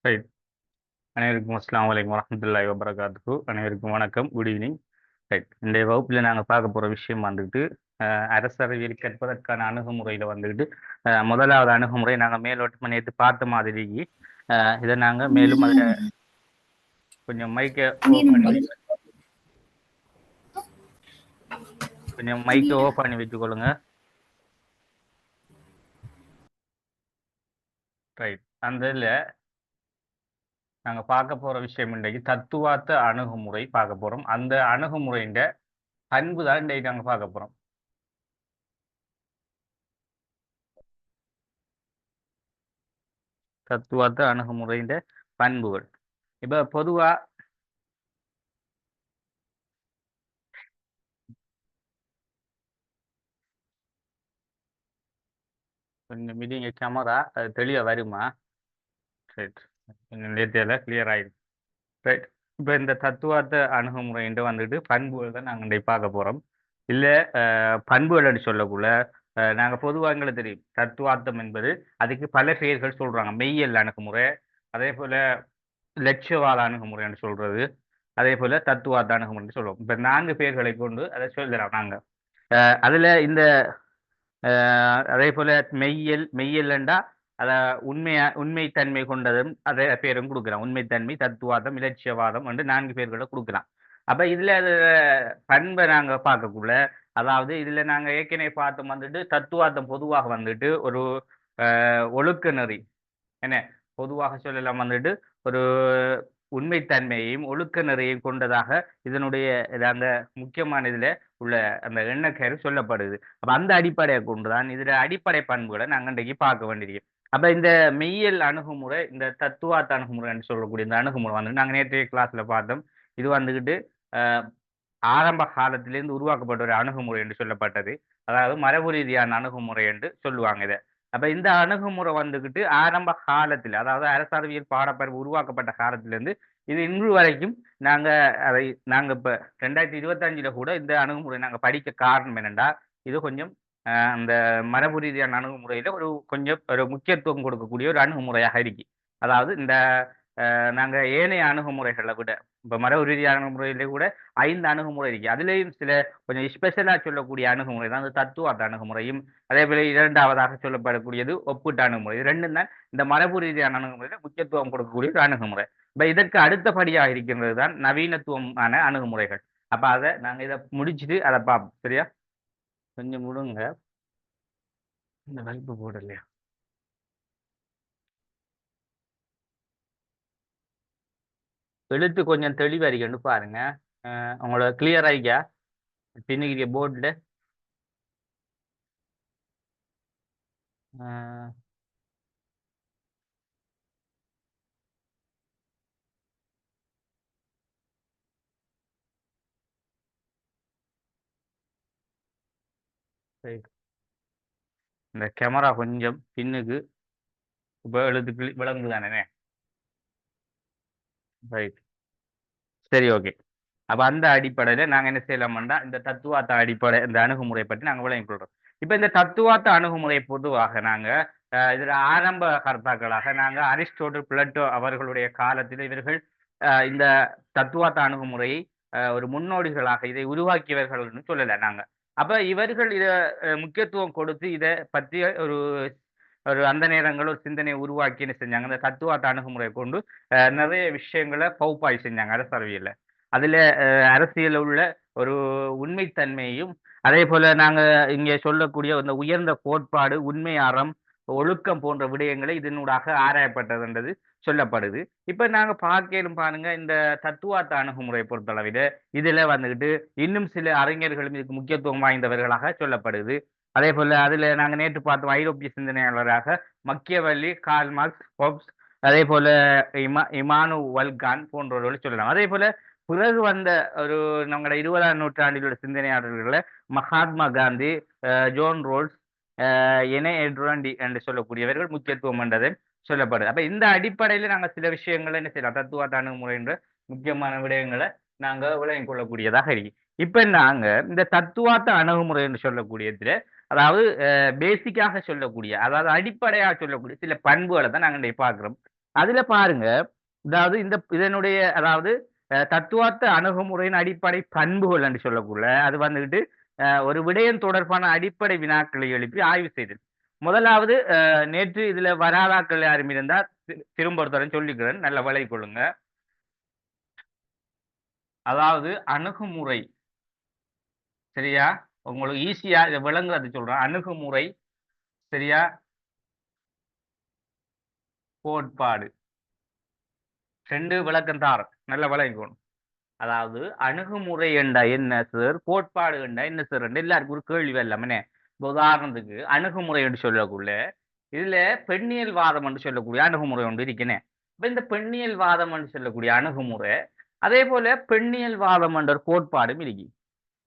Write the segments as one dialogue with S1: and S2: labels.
S1: Right. அனைவருக்கும் அஸ்ஸலாமு அலைக்கும் வரஹ்மத்துல்லாஹி வபரகாத்துஹு. அனைவருக்கும் வணக்கம், குட் ஈவினிங். ரைட். இன்றைய வகுப்பில் நாங்கள் பார்க்க போகிற விஷயம் வந்துட்டு அரசறிவியல் கற்பதற்கான அணுகுமுறையில் வந்துக்கிட்டு முதலாவது அணுகுமுறை நாங்கள் மேலோட்டமாக நேற்று பார்த்த மாதிரி இதை நாங்கள் மேலும் அதில் கொஞ்சம் மைக்கை ஓஃப் பண்ணி வச்சுக்கொள்ளுங்க. ரைட். அந்த இதில் நாங்கள் பார்க்க போகிற விஷயம் இன்றைக்கு தத்துவார்த்த அணுகுமுறை பார்க்க போகிறோம். அந்த அணுகுமுறையின் பண்பு தான் இன்றைக்கு நாங்கள் பார்க்க போகிறோம். தத்துவார்த்த அணுகுமுறையின் பண்புகள். இப்போ பொதுவாக கொஞ்சம் மீடிங்க கேமரா அது தெளிவாக வருமா? ரைட். கொஞ்சம் நேர்த்தியில் கிளியர் ஆகிடும். ரைட். இப்போ இந்த தத்துவார்த்த அணுகுமுறைன்ட்டு வந்துட்டு பண்புகள் தான் நாங்கள் இன்றைக்கு பார்க்க போகிறோம். இல்லை பண்புகள் சொல்லக்குள்ள நாங்கள் பொதுவாக எங்களுக்கு தெரியும் தத்துவார்த்தம் என்பது அதுக்கு பல பெயர்கள் சொல்கிறாங்க. மெய்யியல் அணுகுமுறை, அதே போல் லட்சியவாத அணுகுமுறைன்னு சொல்கிறது, அதே போல் தத்துவார்த்த அணுகுமுறைன்னு சொல்லுவோம். இப்போ 4 பெயர்களை கொண்டு அதை சொல்கிறோம் நாங்கள். அதில் இந்த அதே போல மெய்யியல்ண்டா அத உண்மைத்தன்மை கொண்டதும் அதே பேரும் கொடுக்கலாம். உண்மைத்தன்மை, தத்துவாதம், இலட்சியவாதம் என்று 4 பேர்களை கொடுக்கலாம். அப்ப இதுல அது பண்பை நாங்க பார்க்கக்குள்ள, அதாவது இதுல நாங்க ஏற்கனவே பார்த்தோம் வந்துட்டு தத்துவார்த்தம் பொதுவாக வந்துட்டு ஒரு ஒழுக்க நெறி என்ன பொதுவாக சொல்லலாம் வந்துட்டு ஒரு உண்மைத்தன்மையையும் ஒழுக்க நெறியையும் கொண்டதாக இதனுடைய அந்த முக்கியமான இதுல உள்ள அந்த எண்ணக்கரு சொல்லப்படுது. அப்ப அந்த அடிப்படையை கொண்டுதான் இதுல அடிப்படை பண்புகளை நாங்க இன்றைக்கு பார்க்க வேண்டியிருக்கோம். அப்ப இந்த மெய்யியல் அணுகுமுறை, இந்த தத்துவார்த்த அணுகுமுறைன்னு சொல்லக்கூடிய இந்த அணுகுமுறை வந்து நாங்க நேற்றைய கிளாஸ்ல பார்த்தோம். இது வந்துகிட்டு அஹ், ஆரம்ப காலத்திலிருந்து உருவாக்கப்பட்ட ஒரு அணுகுமுறை என்று சொல்லப்பட்டது. அதாவது மரபு ரீதியான அணுகுமுறை என்று சொல்லுவாங்க இதை. அப்ப இந்த அணுகுமுறை வந்துகிட்டு ஆரம்ப காலத்தில், அதாவது அரசறிவியல் பாடப்படிப்பு உருவாக்கப்பட்ட காலத்திலிருந்து இது இன்று வரைக்கும் நாங்க அதை நாங்க இப்ப 2025ல கூட இந்த அணுகுமுறை நாங்க படிக்க காரணம் என்னன்னா, இது கொஞ்சம் அந்த மரபு ரீதியான அணுகுமுறையில ஒரு கொஞ்சம் ஒரு முக்கியத்துவம் கொடுக்கக்கூடிய ஒரு அணுகுமுறையாக இருக்கு. அதாவது இந்த நாங்க ஏனைய அணுகுமுறைகளை விட இப்ப மரபு ரீதியான அணுகுமுறையிலே கூட 5 அணுகுமுறை இருக்கு. அதுலேயும் சில கொஞ்சம் ஸ்பெஷலா சொல்லக்கூடிய அணுகுமுறை தான் இந்த தத்துவார்த்த அணுகுமுறையும், அதே போல 2வதாக சொல்லப்படக்கூடியது ஒப்பீட்டு அணுகுமுறை. இது 2ம் தான் இந்த மரபு ரீதியான அணுகுமுறையில முக்கியத்துவம் கொடுக்கக்கூடிய ஒரு அணுகுமுறை. இப்ப இதற்கு அடுத்தபடியாக இருக்கின்றது தான் நவீனத்துவமான அணுகுமுறைகள். அப்ப அதை நாங்க இதை முடிச்சுட்டு அதை பார்ப்போம். சரியா? கொஞ்சம் முடுங்க. இந்த வலிப்பு போடலையா? எழுத்து கொஞ்சம் தெளிவா இருக்கேன்னு பாருங்க. உங்களோட கிளியர் ஆயிக்கா பின்னுக்கிற போர்டில். இந்த கேமரா கொஞ்சம் பின்னுக்கு இப்போ எழுத்து விளங்குதானே? ரைட். சரி, ஓகே. அப்ப அந்த அடிப்படையில நாங்க என்ன செய்யலாம்னா இந்த தத்துவார்த்த அடிப்படை இந்த அணுகுமுறை பற்றி நாங்க விளங்கிக் கொள்றோம். இப்ப இந்த தத்துவார்த்த அணுகுமுறை பொதுவாக நாங்க இதுல ஆரம்ப கர்த்தாக்களாக நாங்க அரிஸ்டோட்டில், பிளேட்டோ அவர்களுடைய காலத்தில் இவர்கள் இந்த தத்துவார்த்த அணுகுமுறையை ஒரு முன்னோடிகளாக இதை உருவாக்கியவர்கள்னு சொல்லல நாங்க. அப்ப இவர்கள் இத முக்கியத்துவம் கொடுத்து இத பற்றி ஒரு ஒரு அந்த நேரங்கள் ஒரு சிந்தனையை உருவாக்கி என்ன செஞ்சாங்க, இந்த தத்துவார்த்த அணுகுமுறையை கொண்டு நிறைய விஷயங்கள பகுப்பாய்வு செஞ்சாங்க அரசியல்ல. அதுல அரசியல்ல உள்ள ஒரு உண்மைத்தன்மையையும், அதே போல நாங்க இங்கே சொல்லக்கூடிய அந்த உயர்ந்த கோட்பாடு, உண்மை அறம், ஒழுக்கம் போன்ற விடயங்களை இதனூடாக ஆராயப்பட்டதுன்றது சொல்லப்படுது. இப்ப நாங்க பார்க்கையிலும் பாருங்க, இந்த தத்துவார்த்த அணுகுமுறையை பொறுத்தளவில இதுல வந்துகிட்டு இன்னும் சில அறிஞர்களும் இதுக்கு முக்கியத்துவம் வாய்ந்தவர்களாக சொல்லப்படுது. அதே போல அதுல நாங்க நேற்று பார்த்தோம் ஐரோப்பிய சிந்தனையாளராக மக்கியவெல்லி, கார்ல் மார்க்ஸ், ஹோப்ஸ், அதே போல இமானுவல் கான் போன்றவர்களை சொல்லலாம். அதே போல பிறகு வந்த ஒரு நம்முடைய 20ஆம் நூற்றாண்டில் உள்ள சிந்தனையாளர்கள மகாத்மா காந்தி, ஜோன் ரோல்ஸ், என எட்ராண்டி என்று சொல்லக்கூடியவர்கள் முக்கியத்துவம் என்றது சொல்லப்படுது. அப்ப இந்த அடிப்படையில நாங்க சில விஷயங்களை என்ன செய்யலாம், தத்துவார்த்த அணுகுமுறை என்ற முக்கியமான விடயங்களை நாங்க விளங்கிக் கொள்ளக்கூடியதாக இருக்கு. இப்ப நாங்க இந்த தத்துவார்த்த அணுகுமுறை என்று சொல்லக்கூடியதுல அதாவது பேசிக்காக சொல்லக்கூடிய, அதாவது அடிப்படையாக சொல்லக்கூடிய சில பண்புகளை தான் நாங்க இன்றைக்கு பார்க்கிறோம். அதுல பாருங்க, அதாவது இதனுடைய அதாவது தத்துவார்த்த அணுகுமுறையின் அடிப்படை பண்புகள் என்று சொல்லக்குள்ள அது வந்துகிட்டு ஒரு விடயம் தொடர்பான அடிப்படை வினாக்களை எழுப்பி ஆய்வு செய்தது. முதலாவது நேற்று இதுல வராதாக்கள் யாரும் இருந்தா திரும்ப ஒரு தரம் சொல்லிக்கிறேன், நல்ல விளங்கிக் கொள்ளுங்க. அதாவது அணுகுமுறை, சரியா? உங்களுக்கு ஈஸியா இதை விளங்குறது சொல்றேன். அணுகுமுறை, சரியா? கோட்பாடு, ரெண்டு விளக்கம் தாரேன், நல்ல விளங்கிக்கணும். அதாவது அணுகுமுறை என்றா என்ன சார், கோட்பாடு என்றா என்ன சார், எல்லாருக்கும் ஒரு கேள்வி வரலாமே. இப்ப உதாரணத்துக்கு அணுகுமுறை என்று சொல்லக்குள்ள இதுல பெண்ணியல் வாதம் என்று சொல்லக்கூடிய அணுகுமுறை ஒன்று இருக்கிறேன். இப்ப இந்த பெண்ணியல் வாதம் என்று சொல்லக்கூடிய அணுகுமுறை, அதே போல பெண்ணியல் வாதம் என்ற ஒரு கோட்பாடும் இருக்கு.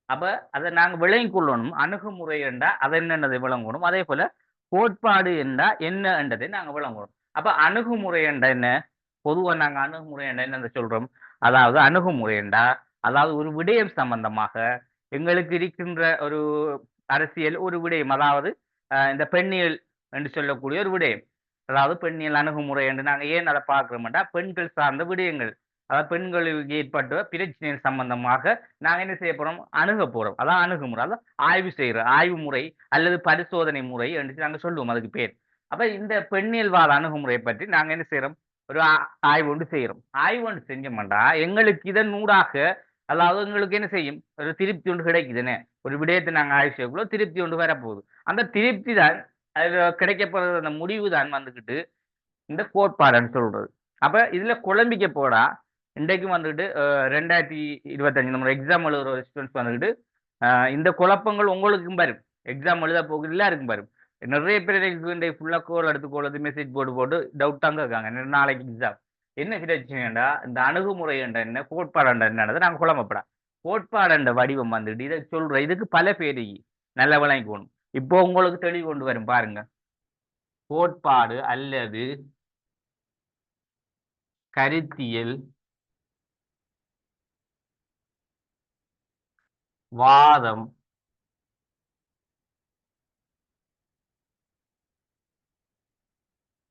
S1: அப்ப அதை நாங்க விளங்கிக் கொள்ளணும். அணுகுமுறை என்றா அது என்னன்றதை விளங்கணும். அதே போல கோட்பாடு என்றா என்ன என்றதை நாங்க விளங்கணும். அப்ப அணுகுமுறை என்றா என்ன? பொதுவா நாங்க அணுகுமுறை என்றா என்ன சொல்றோம்? அதாவது அணுகுமுறை என்றா அதாவது ஒரு விடயம் சம்பந்தமாக எங்களுக்கு இருக்கின்ற ஒரு அரசியல் ஒரு விடயம், அதாவது இந்த பெண்ணியல் என்று சொல்லக்கூடிய ஒரு விடயம். அதாவது பெண்ணியல் அணுகுமுறை என்று நாங்க ஏன் அதை பார்க்கிறோம்னா, பெண்கள் சார்ந்த விடயங்கள், அதாவது பெண்களுக்கு ஏற்பட்ட பிரச்சனை சம்பந்தமாக நாங்க என்ன செய்ய போறோம்? அணுக போறோம். அதான் அணுகுமுறை. அதான் ஆய்வு செய்யற ஆய்வு முறை அல்லது பரிசோதனை முறை என்று நாங்க சொல்லுவோம், அதுக்கு பேர். அப்ப இந்த பெண்ணியல்வாத அணுகுமுறையை பற்றி நாங்க என்ன செய்யறோம்? ஒரு ஆய்வு ஒன்று செய்யறோம். ஆய்வு ஒன்று செஞ்சோம்டா எங்களுக்கு இதன் ஊடாக அதாவது எங்களுக்கு என்ன செய்யும்? ஒரு திருப்தி ஒன்று கிடைக்குதுன்னு. ஒரு விடயத்தை நாங்க ஆய்வு செய்யக்குள்ள திருப்தி ஒன்று வரப்போகுது. அந்த திருப்தி தான், அதுல கிடைக்கப்படுற அந்த முடிவு தான் வந்துகிட்டு இந்த கோட்பாடுன்னு சொல்றது. அப்ப இதுல குழம்பிக்க போடா, இன்றைக்கு வந்துட்டு 2025 நம்ம எக்ஸாம் எழுதுற ஸ்டூடெண்ட்ஸ் வந்துட்டு இந்த குழப்பங்கள் உங்களுக்கும் வரும். எக்ஸாம் எழுத போகுது எல்லாருக்கும் வரும். நிறைய பேர் இன்றைக்கு ஃபுல்லா கோல் எடுத்து கோல் மெசேஜ் போட்டு போட்டு டவுட்டாங்க இருக்காங்க. நாளைக்கு எக்ஸாம் என்ன பிரச்சனைடா, இந்த அணுகுமுறை என்ற என்ன, கோட்பாடு என்ற என்னது நாங்க குழம்பப்படா. கோட்பாடு என்ற வடிவம் வந்துட்டு இதை சொல்ற இதுக்கு பல பேர் நல்ல விளங்கிக்கணும். இப்போ உங்களுக்கு தெளிவு கொண்டு வரும் பாருங்க. கோட்பாடு அல்லது கருத்தியல் வாதம்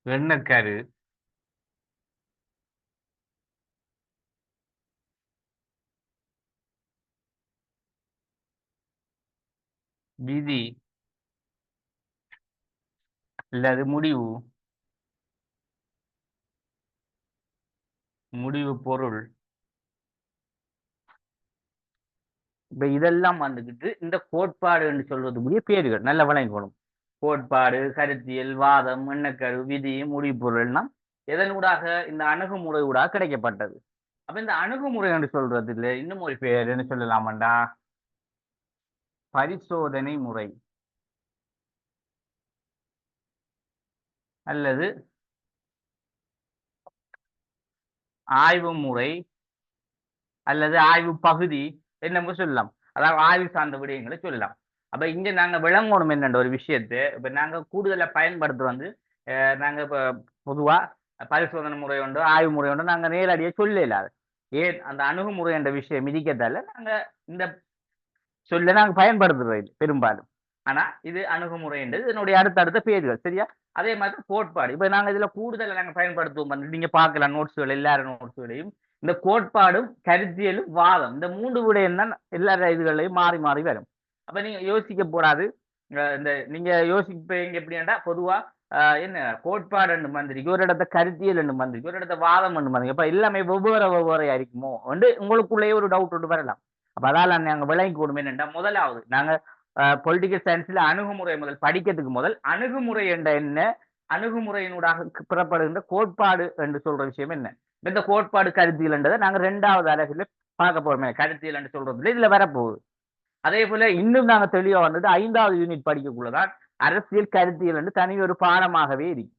S1: எண்ணக்கரு விதி அல்லது முடிவு முடிவு பொருள், இப்ப இதெல்லாம் வந்துகிட்டு இந்த கோட்பாடு என்று சொல்வதற்குரிய பேர்கள் நல்ல விளங்கணும். கோட்பாடு, கருத்தியல், வாதம், எண்ணக்கரு, விதி, முடிவு பொருள்னா எதனூடாக? இந்த அணுகுமுறை ஊடாக கிடைக்கப்பட்டது. அப்ப இந்த அணுகுமுறை என்று சொல்றதுல இன்னும் ஒரு பேர் என்ன சொல்லலாமாண்டா? பரிசோதனை முறை அல்லது ஆய்வு முறை அல்லது ஆய்வு பகுதி என்னமோ சொல்லலாம். அதாவது ஆய்வு சார்ந்த விடயங்களை சொல்லலாம். அப்ப இங்க நாங்க விளங்கணும் என்னென்ற ஒரு விஷயத்தை இப்ப நாங்க கூடுதலா பயன்படுத்துறது வந்து நாங்க இப்ப பொதுவா பரிசோதனை முறை உண்டு, ஆய்வு முறை உண்டு, நாங்க நேரடியா சொல்ல இல்லாது. ஏன் அந்த அணுகுமுறை என்ற விஷயம் மிதிக்கத்தால நாங்க இந்த சொல்ல நாங்க பயன்படுத்துறது இல்லை பெரும்பாலும். ஆனா இது அணுகுமுறை என்றது இதனுடைய அடுத்தடுத்த பேர்கள், சரியா? அதே மாதிரி கோட்பாடு இப்ப நாங்க இதுல கூடுதலா நாங்க பயன்படுத்துவோம். நீங்க பார்க்கலாம் நோட்ஸ்கள், எல்லாரும் நோட்ஸ்களையும் இந்த கோட்பாடும் கருத்தியலும் வாதம் இந்த மூன்று விடயம் தான் எல்லா இதுகளையும் மாறி மாறி வரும். அப்ப நீங்க யோசிக்க போடாது. இந்த நீங்க யோசிப்பீங்க எப்படின்னா பொதுவா என்ன கோட்பாடு ரெண்டு மந்திரிக்கு ஒரு இடத்த கருத்தியல் ரெண்டு மந்திரிக்கு ஒரு இடத்த வாதம் ரெண்டு மந்திரிக்கு அப்ப எல்லாமே வெவ்வேறு இருக்குமோ வந்து உங்களுக்குள்ளேயே ஒரு டவுட் ஒன்று வரலாம். அப்ப அதால நாங்க விளங்கி கொடுமை என்னன்னா, முதலாவது நாங்க பொலிட்டிக்கல் சயின்ஸ்ல அணுகுமுறை முதல் படிக்கிறதுக்கு முதல் அணுகுமுறை என்ற என்ன, அணுகுமுறையினூடாக பெறப்படுகின்ற கோட்பாடு என்று சொல்ற விஷயம் என்ன, இந்த கோட்பாடு கருத்தியல் என்றதை நாங்க 2வது அலகுல பார்க்க போறோமே. கருத்தியல் என்று சொல்றதுல இதுல வரப்போகுது. அதே போல இன்னும் நாங்க தெளிவா வந்துட்டு 5வது யூனிட் படிக்கக்குள்ளதான் அரசியல் கருத்தியல் என்று தனி ஒரு பாடமாகவே இருக்கு.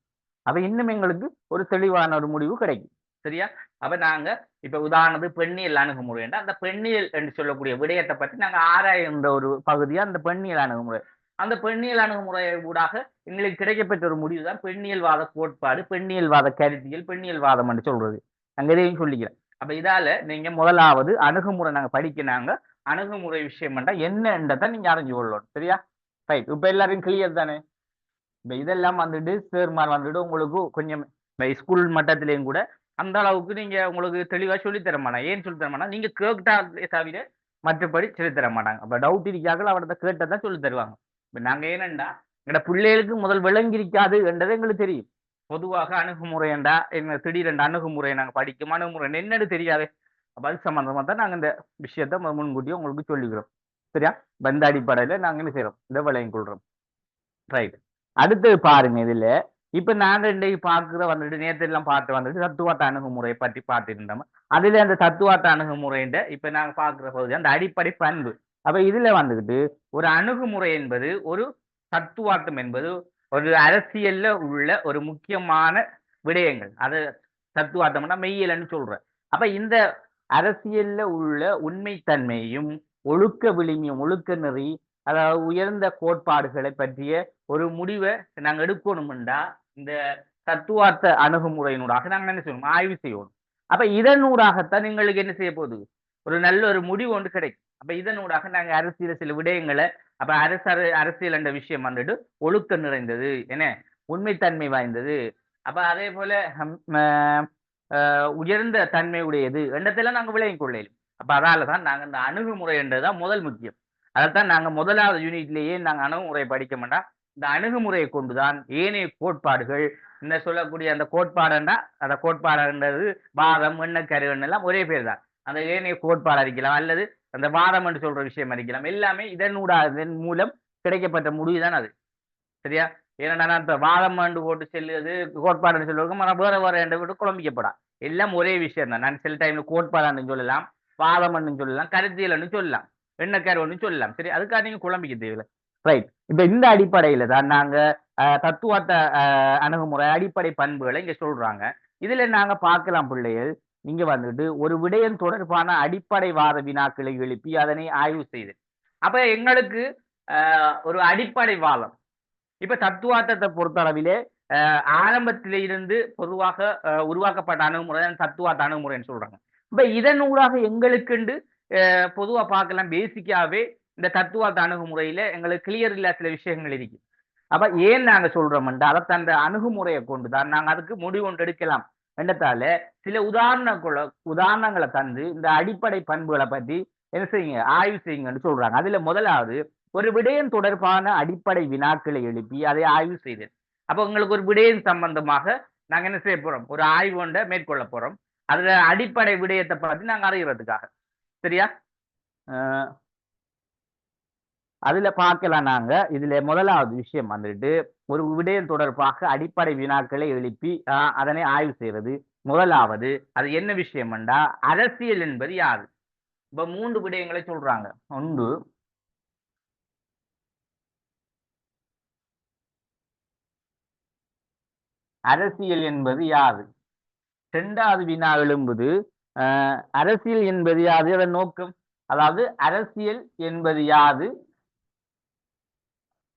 S1: அப்ப இன்னும் எங்களுக்கு ஒரு தெளிவான ஒரு முடிவு கிடைக்கும், சரியா? அப்ப நாங்க இப்ப உதாரணத்துக்கு பெண்ணியல் அணுகுமுறை என்ற அந்த பெண்ணியல் என்று சொல்லக்கூடிய விடயத்தை பற்றி நாங்க ஆராய்கின்ற ஒரு பகுதியா அந்த பெண்ணியல் அணுகுமுறை. அந்த பெண்ணியல் அணுகுமுறை ஊடாக எங்களுக்கு கிடைக்கப்பெற்ற ஒரு முடிவு தான் பெண்ணியல்வாத கோட்பாடு, பெண்ணியல்வாத கருத்தியல், பெண்ணியல்வாதம் என்று சொல்றது. நாங்க இதையும் சொல்லிக்கிறேன். அப்ப இதால நீங்க முதலாவது அணுகுமுறை நாங்க படிக்கிறாங்க. அணுகுமுறை விஷயம் என்னன்றதை நீங்க அறிஞ்சு கொள்ளணும், சரியா? ரைட். இப்ப எல்லாரும் கிளியர் தானே? இப்ப இதெல்லாம் வந்துட்டு சேர்மார் வந்துட்டு உங்களுக்கு கொஞ்சம் ஸ்கூல் மட்டத்திலையும் கூட அந்த அளவுக்கு நீங்க உங்களுக்கு தெளிவா சொல்லித் தர மாட்டாங்க. ஏன் சொல்லித் தர மாட்டாங்க? நீங்க கேட்டாலே தவிர மற்றபடி சொல்லித் தர மாட்டாங்க. அப்ப டவுட் இருக்காக்கள் அவர்ட்ட கேட்டதான் சொல்லித் தருவாங்க. இப்ப நாங்க ஏனென்றா எங்கட பிள்ளைகளுக்கு முதல் விளங்கி இருக்காது என்றது எங்களுக்கு தெரியும். பொதுவாக அணுகுமுறை என்றா எங்க திடீரென்று அணுகுமுறையை நாங்க படிக்கும் அணுகுமுறை என்னன்னு தெரியாது. அப்ப அது சம்பந்தமா தான் நாங்க இந்த விஷயத்த முன்கூட்டியே உங்களுக்கு சொல்லிக்கிறோம். சரியா? இப்ப இந்த அடிப்படையில நாங்க என்ன செய்றோம்? இதை விளங்கிக் கொள்றோம். ரைட். அடுத்தது பாருங்க இதுல. இப்ப நாங்க இன்னைக்கு பார்க்கிற வந்துட்டு நேத்து எல்லாம் பார்த்து வந்துட்டு தத்துவார்த்த அணுகுமுறையை பற்றி பார்த்திருந்தோம். அதுல அந்த தத்துவார்த்த அணுகுமுறைன்ற இப்ப நாங்க பார்க்கிற பகுதி அந்த அடிப்படை பண்பு. அப்ப இதுல வந்துகிட்டு ஒரு அணுகுமுறை என்பது ஒரு தத்துவார்த்தம் என்பது ஒரு அரசியல்ல உள்ள ஒரு முக்கியமான விடயங்கள். அது தத்துவார்த்தம்னா மெய்யியல்னு சொல்றேன். அப்ப இந்த அரசியல்ல உள்ள உண்மைத்தன்மையும், ஒழுக்க விழுமியம், ஒழுக்க நெறி, அதாவது உயர்ந்த கோட்பாடுகளை பற்றிய ஒரு முடிவை நாங்க எடுக்கணும்டா இந்த தத்துவார்த்த அணுகுமுறையினூடாக நாங்க என்ன செய்யணும்? ஆய்வு செய்யணும். அப்ப இதனூடாகத்தான் எங்களுக்கு என்ன செய்ய போகுது? ஒரு நல்ல ஒரு முடிவு ஒன்று கிடைக்கும். அப்ப இதனூடாக நாங்க அரசியல் சில விடயங்களை அப்ப அரசியல் என்ற விஷயம் வந்துட்டு ஒழுக்கம் நிறைந்தது, என்ன உண்மைத்தன்மை வாய்ந்தது. அப்ப அதே போல உயர்ந்த தன்மை உடையது என்றதெல்லாம் நாங்க விளங்கிக் கொள்ளலாம். அப்ப அதாலதான் நாங்க இந்த அணுகுமுறை என்றதுதான் முதல் முக்கியம். அதைத்தான் நாங்க முதலாவது யூனிட்லேயே நாங்க அணுகுமுறையை படிக்க மாட்டோம். இந்த அணுகுமுறையை கொண்டுதான் ஏனைய கோட்பாடுகள் இந்த சொல்லக்கூடிய அந்த கோட்பாடுன்னா அந்த கோட்பாடுன்றது வாதம் எண்ணக்கரு எல்லாம் ஒரே பேர் தான். அந்த ஏனைய கோட்பாடு அறிக்கலாம் அல்லது அந்த வாதம் என்று சொல்ற விஷயம் அறிக்கலாம் எல்லாமே இதன் மூலம் கிடைக்கப்பட்ட முடிவுதான் அது. சரியா? ஏன்னா நான் இப்ப வாதம் ஆண்டு போட்டு செல்லுவது கோட்பாடுன்னு சொல்லுவாங்க ஆனா வேற வேற என்று விட்டு குழம்பிக்கப்படா. எல்லாம் ஒரே விஷயம் தான். நான் சில டைம்ல கோட்பாடுன்னு சொல்லலாம், வாதம்னு சொல்லலாம், கருத்தியல்னு சொல்லலாம், எண்ணக்கருன்னு சொல்லலாம். சரி, அதுக்காக நீங்க குழம்பிக்க தேவையில்லை. ரைட். இப்ப இந்த அடிப்படையில தான் நாங்க தத்துவார்த்த அணுகுமுறை அடிப்படை பண்புகளை இங்க சொல்றாங்க. இதுல நாங்க பார்க்கலாம் பிள்ளைகள், நீங்க வந்துட்டு ஒரு விடயம் தொடர்பான அடிப்படை வாத வினாக்களை எழுப்பி அதனை ஆய்வு செய்து அப்ப எங்களுக்கு ஒரு அடிப்படை வாதம் இப்ப தத்துவார்த்தத்தை பொறுத்தளவிலே ஆரம்பத்திலே இருந்து பொதுவாக உருவாக்கப்பட்ட அணுகுமுறை தான் தத்துவார்த்த அணுகுமுறைன்னு சொல்றாங்க. இப்ப இதன் ஊடாக எங்களுக்குண்டு பொதுவா பார்க்கலாம் பேசிக்காவே இந்த தத்துவார்த்த அணுகுமுறையில எங்களுக்கு கிளியர் இல்ல சில விஷயங்கள் இருக்கு. அப்ப ஏன் நாங்க சொல்றோம்டா அதை அந்த அணுகுமுறையை கொண்டுதான் நாங்க அதுக்கு முடிவு ஒன்று எடுக்கலாம். என்றதால சில உதாரணங்களை தந்து இந்த அடிப்படை பண்புகளை பற்றி என்ன செய்யுங்க ஆய்வு செய்யுங்கன்னு சொல்றாங்க. அதுல முதலாவது ஒரு விடயம் தொடர்பான அடிப்படை வினாக்களை எழுப்பி அதை ஆய்வு செய்தேன். அப்ப உங்களுக்கு ஒரு விடயம் சம்பந்தமாக நாங்க என்ன செய்ய போறோம்? ஒரு ஆய்வு ஒன்றை மேற்கொள்ள போறோம். அதுல அடிப்படை விடயத்தை பத்தி நாங்க அறிகிறதுக்காக. சரியா? அதுல பார்க்கலாம் நாங்க. இதுல முதலாவது விஷயம் வந்துட்டு ஒரு விடயம் தொடர்பாக அடிப்படை வினாக்களை எழுப்பி அதனை ஆய்வு செய்யறது. முதலாவது அது என்ன விஷயம்டா அரசியல் என்பது யாது? இப்ப 3 விடயங்களை சொல்றாங்க. ஒன்று அரசியல் என்பது யாது? 2வது வினா எழும்புது அரசியல் என்பது யாது? அதன் நோக்கம். அதாவது அரசியல் என்பது யாது?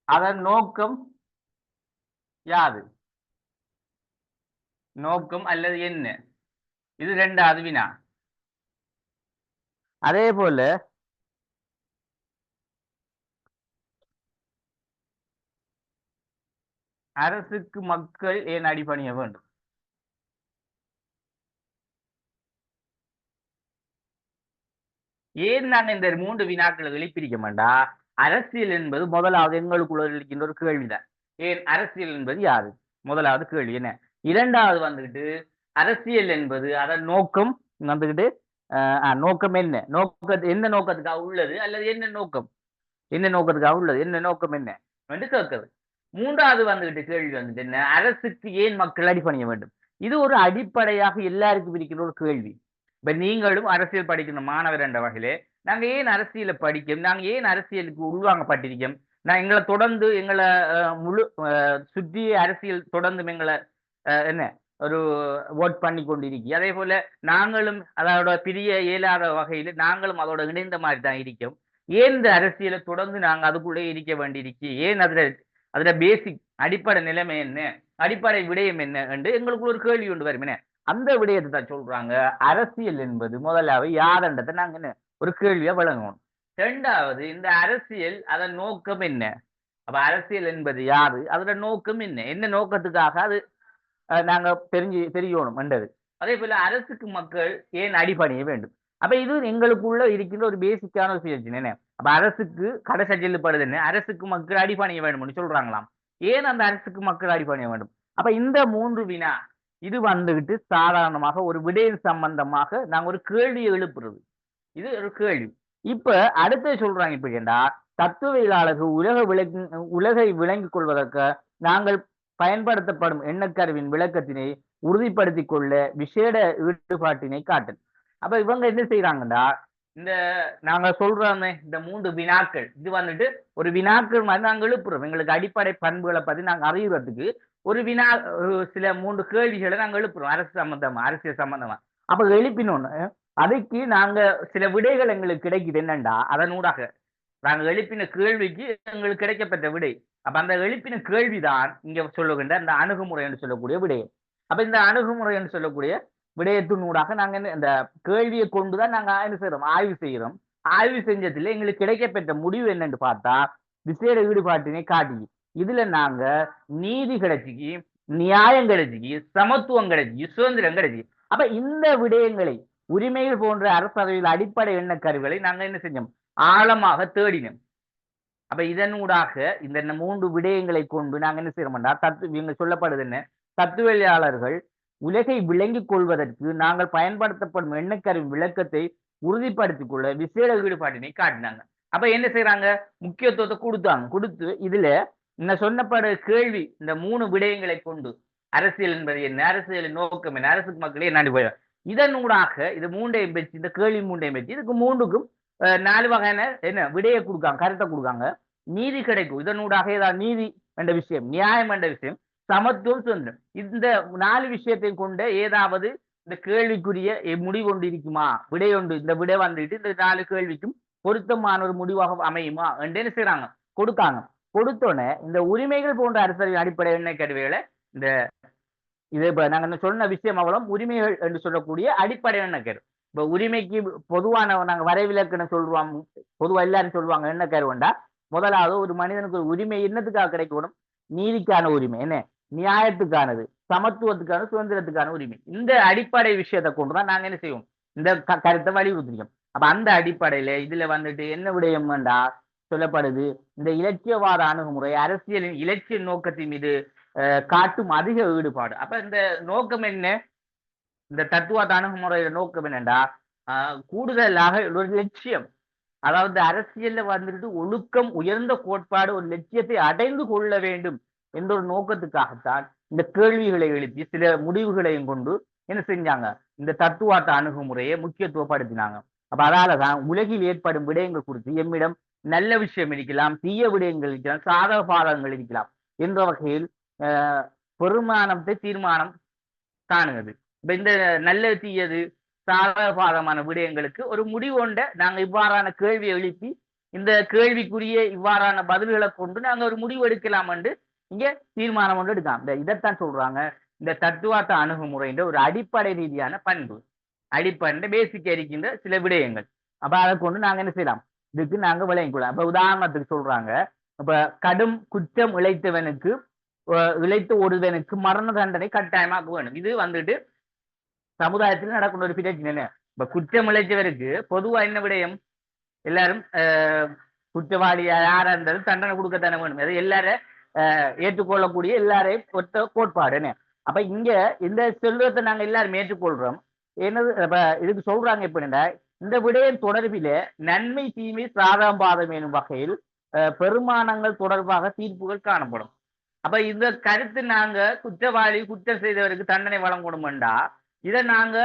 S1: அதன் நோக்கம் யாது? நோக்கம் அல்லது என்ன? இது 2வது வினா. அதே போல அரசுக்கு மக்கள் ஏன் அடிபணிய வேண்டும்? ஏன் நாங்க இந்த 3 வினாக்களை வெளிப்பிரிக்க மாட்டா? அரசியல் என்பது முதலாவது எங்களுக்குள்ள இருக்கின்ற ஒரு கேள்விதான். ஏன் அரசியல் என்பது யாது? முதலாவது கேள்வி என்ன? 2வது வந்துகிட்டு அரசியல் என்பது அதன் நோக்கம் வந்துகிட்டு நோக்கம் என்ன? எந்த நோக்கத்துக்காக உள்ளது அல்லது என்ன நோக்கம்? என்ன நோக்கத்துக்காக உள்ளது? என்ன நோக்கம் என்ன? என்று கேட்கிறது. 3வது வந்துகிட்டு கேள்வி வந்துட்டு என்ன? அரசுக்கு ஏன் மக்கள் அடிபணிய வேண்டும்? இது ஒரு அடிப்படையாக எல்லாருக்கும் இருக்கிற ஒரு கேள்வி. இப்ப நீங்களும் அரசியல் படிக்கிற மாணவர் என்ற வகையிலே நாங்க ஏன் அரசியலை படிக்கும்? நாங்க ஏன் அரசியலுக்கு உள்வாங்கப்பட்டிருக்கோம்? நான் எங்களை தொடர்ந்து எங்களை முழு சுற்றி அரசியல் தொடர்ந்து எங்களை என்ன ஒரு ஓட் பண்ணி கொண்டிருக்கி. அதே போல நாங்களும் அதோட பிரிய இயலாத வகையில் நாங்களும் அதோட இணைந்த மாதிரி தான் இருக்கோம். ஏன் இந்த அரசியலை தொடர்ந்து நாங்க அதுக்குள்ளே இருக்க வேண்டியிருக்கு? ஏன் அதுல பேசிக் அடிப்படை நிலைமை என்ன? அடிப்படை விடயம் என்ன என்று எங்களுக்குள்ள ஒரு கேள்வி கொண்டு வரும். அந்த விடயத்தை தான் சொல்றாங்க அரசியல் என்பது முதலாவது யாருன்றதை நாங்க என்ன ஒரு கேள்வியா வழங்கணும். 2வது இந்த அரசியல் அதன் நோக்கம் என்ன? அப்ப அரசியல் என்பது யாரு? அதோட நோக்கம் என்ன? என்ன நோக்கத்துக்காக அது
S2: நாங்க தெரியணும் என்றது. அதே போல அரசுக்கு மக்கள் ஏன் அடிபணிய வேண்டும். அப்ப இது எங்களுக்குள்ள இருக்கின்ற ஒரு பேசிக்கான ஒரு பிரச்சனை என்ன. அப்ப அரசுக்கு கடை சஞ்சல்படுது என்ன, அரசுக்கு மக்கள் அடிபணிய வேண்டும் சொல்றாங்களாம். ஏன் அந்த அரசுக்கு மக்கள் அடிபணிய வேண்டும். அப்ப இந்த 3 வினா இது வந்துகிட்டு சாதாரணமாக ஒரு விடயம் சம்பந்தமாக நாங்க ஒரு கேள்வியை எழுப்புறது. இது ஒரு கேள்வி. இப்ப அடுத்து சொல்றாங்க இப்ப ஏண்டா தத்துவியலாளர்கள் உலகை விளங்கிக் கொள்வதற்கு நாங்கள் பயன்படுத்தப்படும் எண்ணக்கருவின் விளக்கத்தினை உறுதிப்படுத்திக் கொள்ள விசேட ஈடுபாட்டினை காட்டு. அப்ப இவங்க என்ன செய்யறாங்கடா, இந்த நாங்க சொல்றோமே இந்த 3 வினாக்கள் இது வந்துட்டு ஒரு வினாக்கள் மாதிரி நாங்க எழுப்புறோம். எங்களுக்கு அடிப்படை பண்புகளை பத்தி நாங்க அறிவுறதுக்கு ஒரு வினா சில 3 கேள்விகளை நாங்க எழுப்புறோம் அரசு சம்பந்தமா அரசியல் சம்பந்தமா. அப்ப எழுப்பினோன்னு அதுக்கு நாங்க சில விடைகள் எங்களுக்கு கிடைக்குது என்னண்டா அதனூடாக நாங்க எழுப்பின கேள்விக்கு எங்களுக்கு கிடைக்கப்பட்ட விடை. அப்ப அந்த எழுப்பின கேள்விதான் இங்க சொல்லுகின்ற அந்த அணுகுமுறை என்று சொல்லக்கூடிய விடை. அப்ப இந்த அணுகுமுறை என்று சொல்லக்கூடிய விடயத்தினூடாக நாங்க இந்த கேள்வியை கொண்டுதான் நாங்க என்ன செய்யறோம், ஆய்வு செய்யறோம். ஆய்வு செஞ்சதுல எங்களுக்கு கிடைக்கப்பட்ட முடிவு என்னன்னு பார்த்தா விசேட ஈடுபாட்டினை காட்டி இதுல நாங்க நீதி கிடைச்சிக்கு, நியாயம் கிடைச்சிக்கு, சமத்துவம் கிடைச்சிக்கு, சுதந்திரம் கிடைச்சி. அப்ப இந்த விடயங்களை உரிமைகள் போன்ற அரசவையில் அடிப்படை எண்ண கருவிகளை நாங்க என்ன செஞ்சோம், ஆழமாக தேடினோம். அப்ப இதனூடாக இந்த 3 விடயங்களை கொண்டு நாங்க என்ன செய்யறோம்டா இவங்க சொல்லப்படுது என்ன, தத்துவவியலாளர்கள் உலகை விளங்கிக் கொள்வதற்கு நாங்கள் பயன்படுத்தப்படும் எண்ணக்கருவி விளக்கத்தை உறுதிப்படுத்திக் கொள்ள விசேட ஈடுபாட்டினை காட்டினாங்க. அப்ப என்ன செய்யறாங்க, முக்கியத்துவத்தை கொடுத்து இதுல இந்த சொன்னப்பட கேள்வி இந்த 3 விடயங்களை கொண்டு அரசியல் என்பது என்ன, அரசியலின் நோக்கம் என்ன, அரசுக்கு மக்களே என்னாடி போய் இதனூடாக இது 3ஐயும் வச்சு இந்த கேள்வி 3ஐயும் வச்சு இதுக்கு 3க்கும் 4 வகையான என்ன விடையை கொடுக்காங்க, கருத்தை கொடுக்காங்க. நீதி கிடைக்கும் இதனூடாக ஏதாவது நீதி என்ற விஷயம், நியாயம் என்ற விஷயம், சமத்துவம், சுதந்திரம் இந்த 4 விஷயத்தையும் கொண்ட ஏதாவது இந்த கேள்விக்குரிய முடிவு ஒன்று இருக்குமா, விடை ஒன்று இந்த விடை வந்துட்டு இந்த 4 கேள்விக்கும் பொருத்தமான ஒரு முடிவாக அமையுமா என்று என்ன செய்யறாங்க கொடுக்காங்க. கொடுத்தோன்னே இந்த உரிமைகள் போன்ற அரசியல் அடிப்படை எண்ணெய் கருவிகளை இந்த இது இப்ப நாங்க சொன்ன விஷயம் அவ்வளவு உரிமைகள் என்று சொல்லக்கூடிய அடிப்படை எண்ணெய் கரு. இப்ப உரிமைக்கு பொதுவான நாங்க வரைவிலக்கணம் சொல்றோம், பொதுவா எல்லாரும் சொல்லுவாங்க என்ன கருவண்டா முதலாவது ஒரு மனிதனுக்கு ஒரு உரிமை என்னத்துக்காக கிடைக்கணும், நீதிக்கான உரிமை என்ன, நியாயத்துக்கானது, சமத்துவத்துக்கான, சுதந்திரத்துக்கான உரிமை. இந்த அடிப்படை விஷயத்தை கொண்டுதான் நாங்க என்ன செய்வோம் இந்த கருத்தை வலியுறுத்திக்கிறோம். அப்ப அந்த அடிப்படையில இதுல வந்துட்டு என்ன விடயம் வேண்டா சொல்லப்படுது, இந்த இலட்சியவாத அணுகுமுறை அரசியலின் இலட்சிய நோக்கத்தின் மீது காட்டும் அதிக ஈடுபாடு. அப்ப இந்த நோக்கம் என்ன, இந்த தத்துவாத அணுகுமுறையோட நோக்கம் என்னண்டா கூடுதலாக ஒரு லட்சியம், அதாவது அரசியல்ல வந்துட்டு ஒழுக்கம் உயர்ந்த கோட்பாடு ஒரு லட்சியத்தை அடைந்து கொள்ள வேண்டும் என்ற ஒரு நோக்கத்துக்காகத்தான் இந்த கேள்விகளை எழுப்பி சில முடிவுகளையும் கொண்டு என்ன செஞ்சாங்க இந்த தத்துவார்த்த அணுகுமுறையை முக்கியத்துவப்படுத்தினாங்க. அப்ப அதாலதான் உலகில் ஏற்படும் விடயங்கள் குறித்து எம்மிடம் நல்ல விஷயம் இருக்கலாம், தீய விடயங்கள் இருக்கலாம், சாதக பாதகங்கள் இருக்கலாம் என்ற வகையில் பெருமானத்தை தீர்மானம் காணுகிறது. இப்ப இந்த நல்ல தீயது சாதகபாதமான விடயங்களுக்கு ஒரு முடிவு கொண்ட நாங்க இவ்வாறான கேள்வியை எழுப்பி இந்த கேள்விக்குரிய இவ்வாறான பதில்களை கொண்டு நாங்க ஒரு முடிவு எடுக்கலாம் என்று இங்க தீர்மானம் கொண்டு எடுக்கலாம். இதைத்தான் சொல்றாங்க இந்த தத்துவார்த்த அணுகுமுறைன்ற ஒரு அடிப்படை ரீதியான பண்பு, அடிப்படை பேசிக் இருக்கின்ற சில விடயங்கள். அப்ப அதை கொண்டு நாங்க என்ன செய்யலாம், இதுக்கு நாங்க விளங்கிக் கொள்ளலாம். இப்ப உதாரணத்துக்கு சொல்றாங்க, இப்ப கடும் குற்றம் இழைத்த ஒருவனுக்கு மரண தண்டனை கட்டாயமாக்க வேணும். இது வந்துட்டு சமுதாயத்தில் நடக்கின்ற ஒரு பிரச்சனை என்ன, இப்ப குற்றம் இழைத்தவருக்கு பொதுவா என்ன விடயம், எல்லாரும் குற்றவாளி யாரா இருந்தாலும் தண்டனை கொடுக்கத்தானே வேணும். அது எல்லாரும் ஏற்றுக்கொள்ளக்கூடிய எல்லாரையும் ஒத்த கோட்பாடு என்ன. அப்ப இங்க இந்த செல்வத்தை நாங்க எல்லாரும் ஏற்றுக்கொள்றோம். என்னது இதுக்கு சொல்றாங்க எப்படின்னா இந்த விடயம் தொடர்பில நன்மை தீமை சாதகம் பாதம் எனும் வகையில் பெருமானங்கள் தொடர்பாக தீர்ப்புகள் காணப்படும். அப்ப இந்த கருத்து நாங்க குற்றவாளி குற்றம் செய்தவருக்கு தண்டனை வழங்கணும்டா இதை நாங்க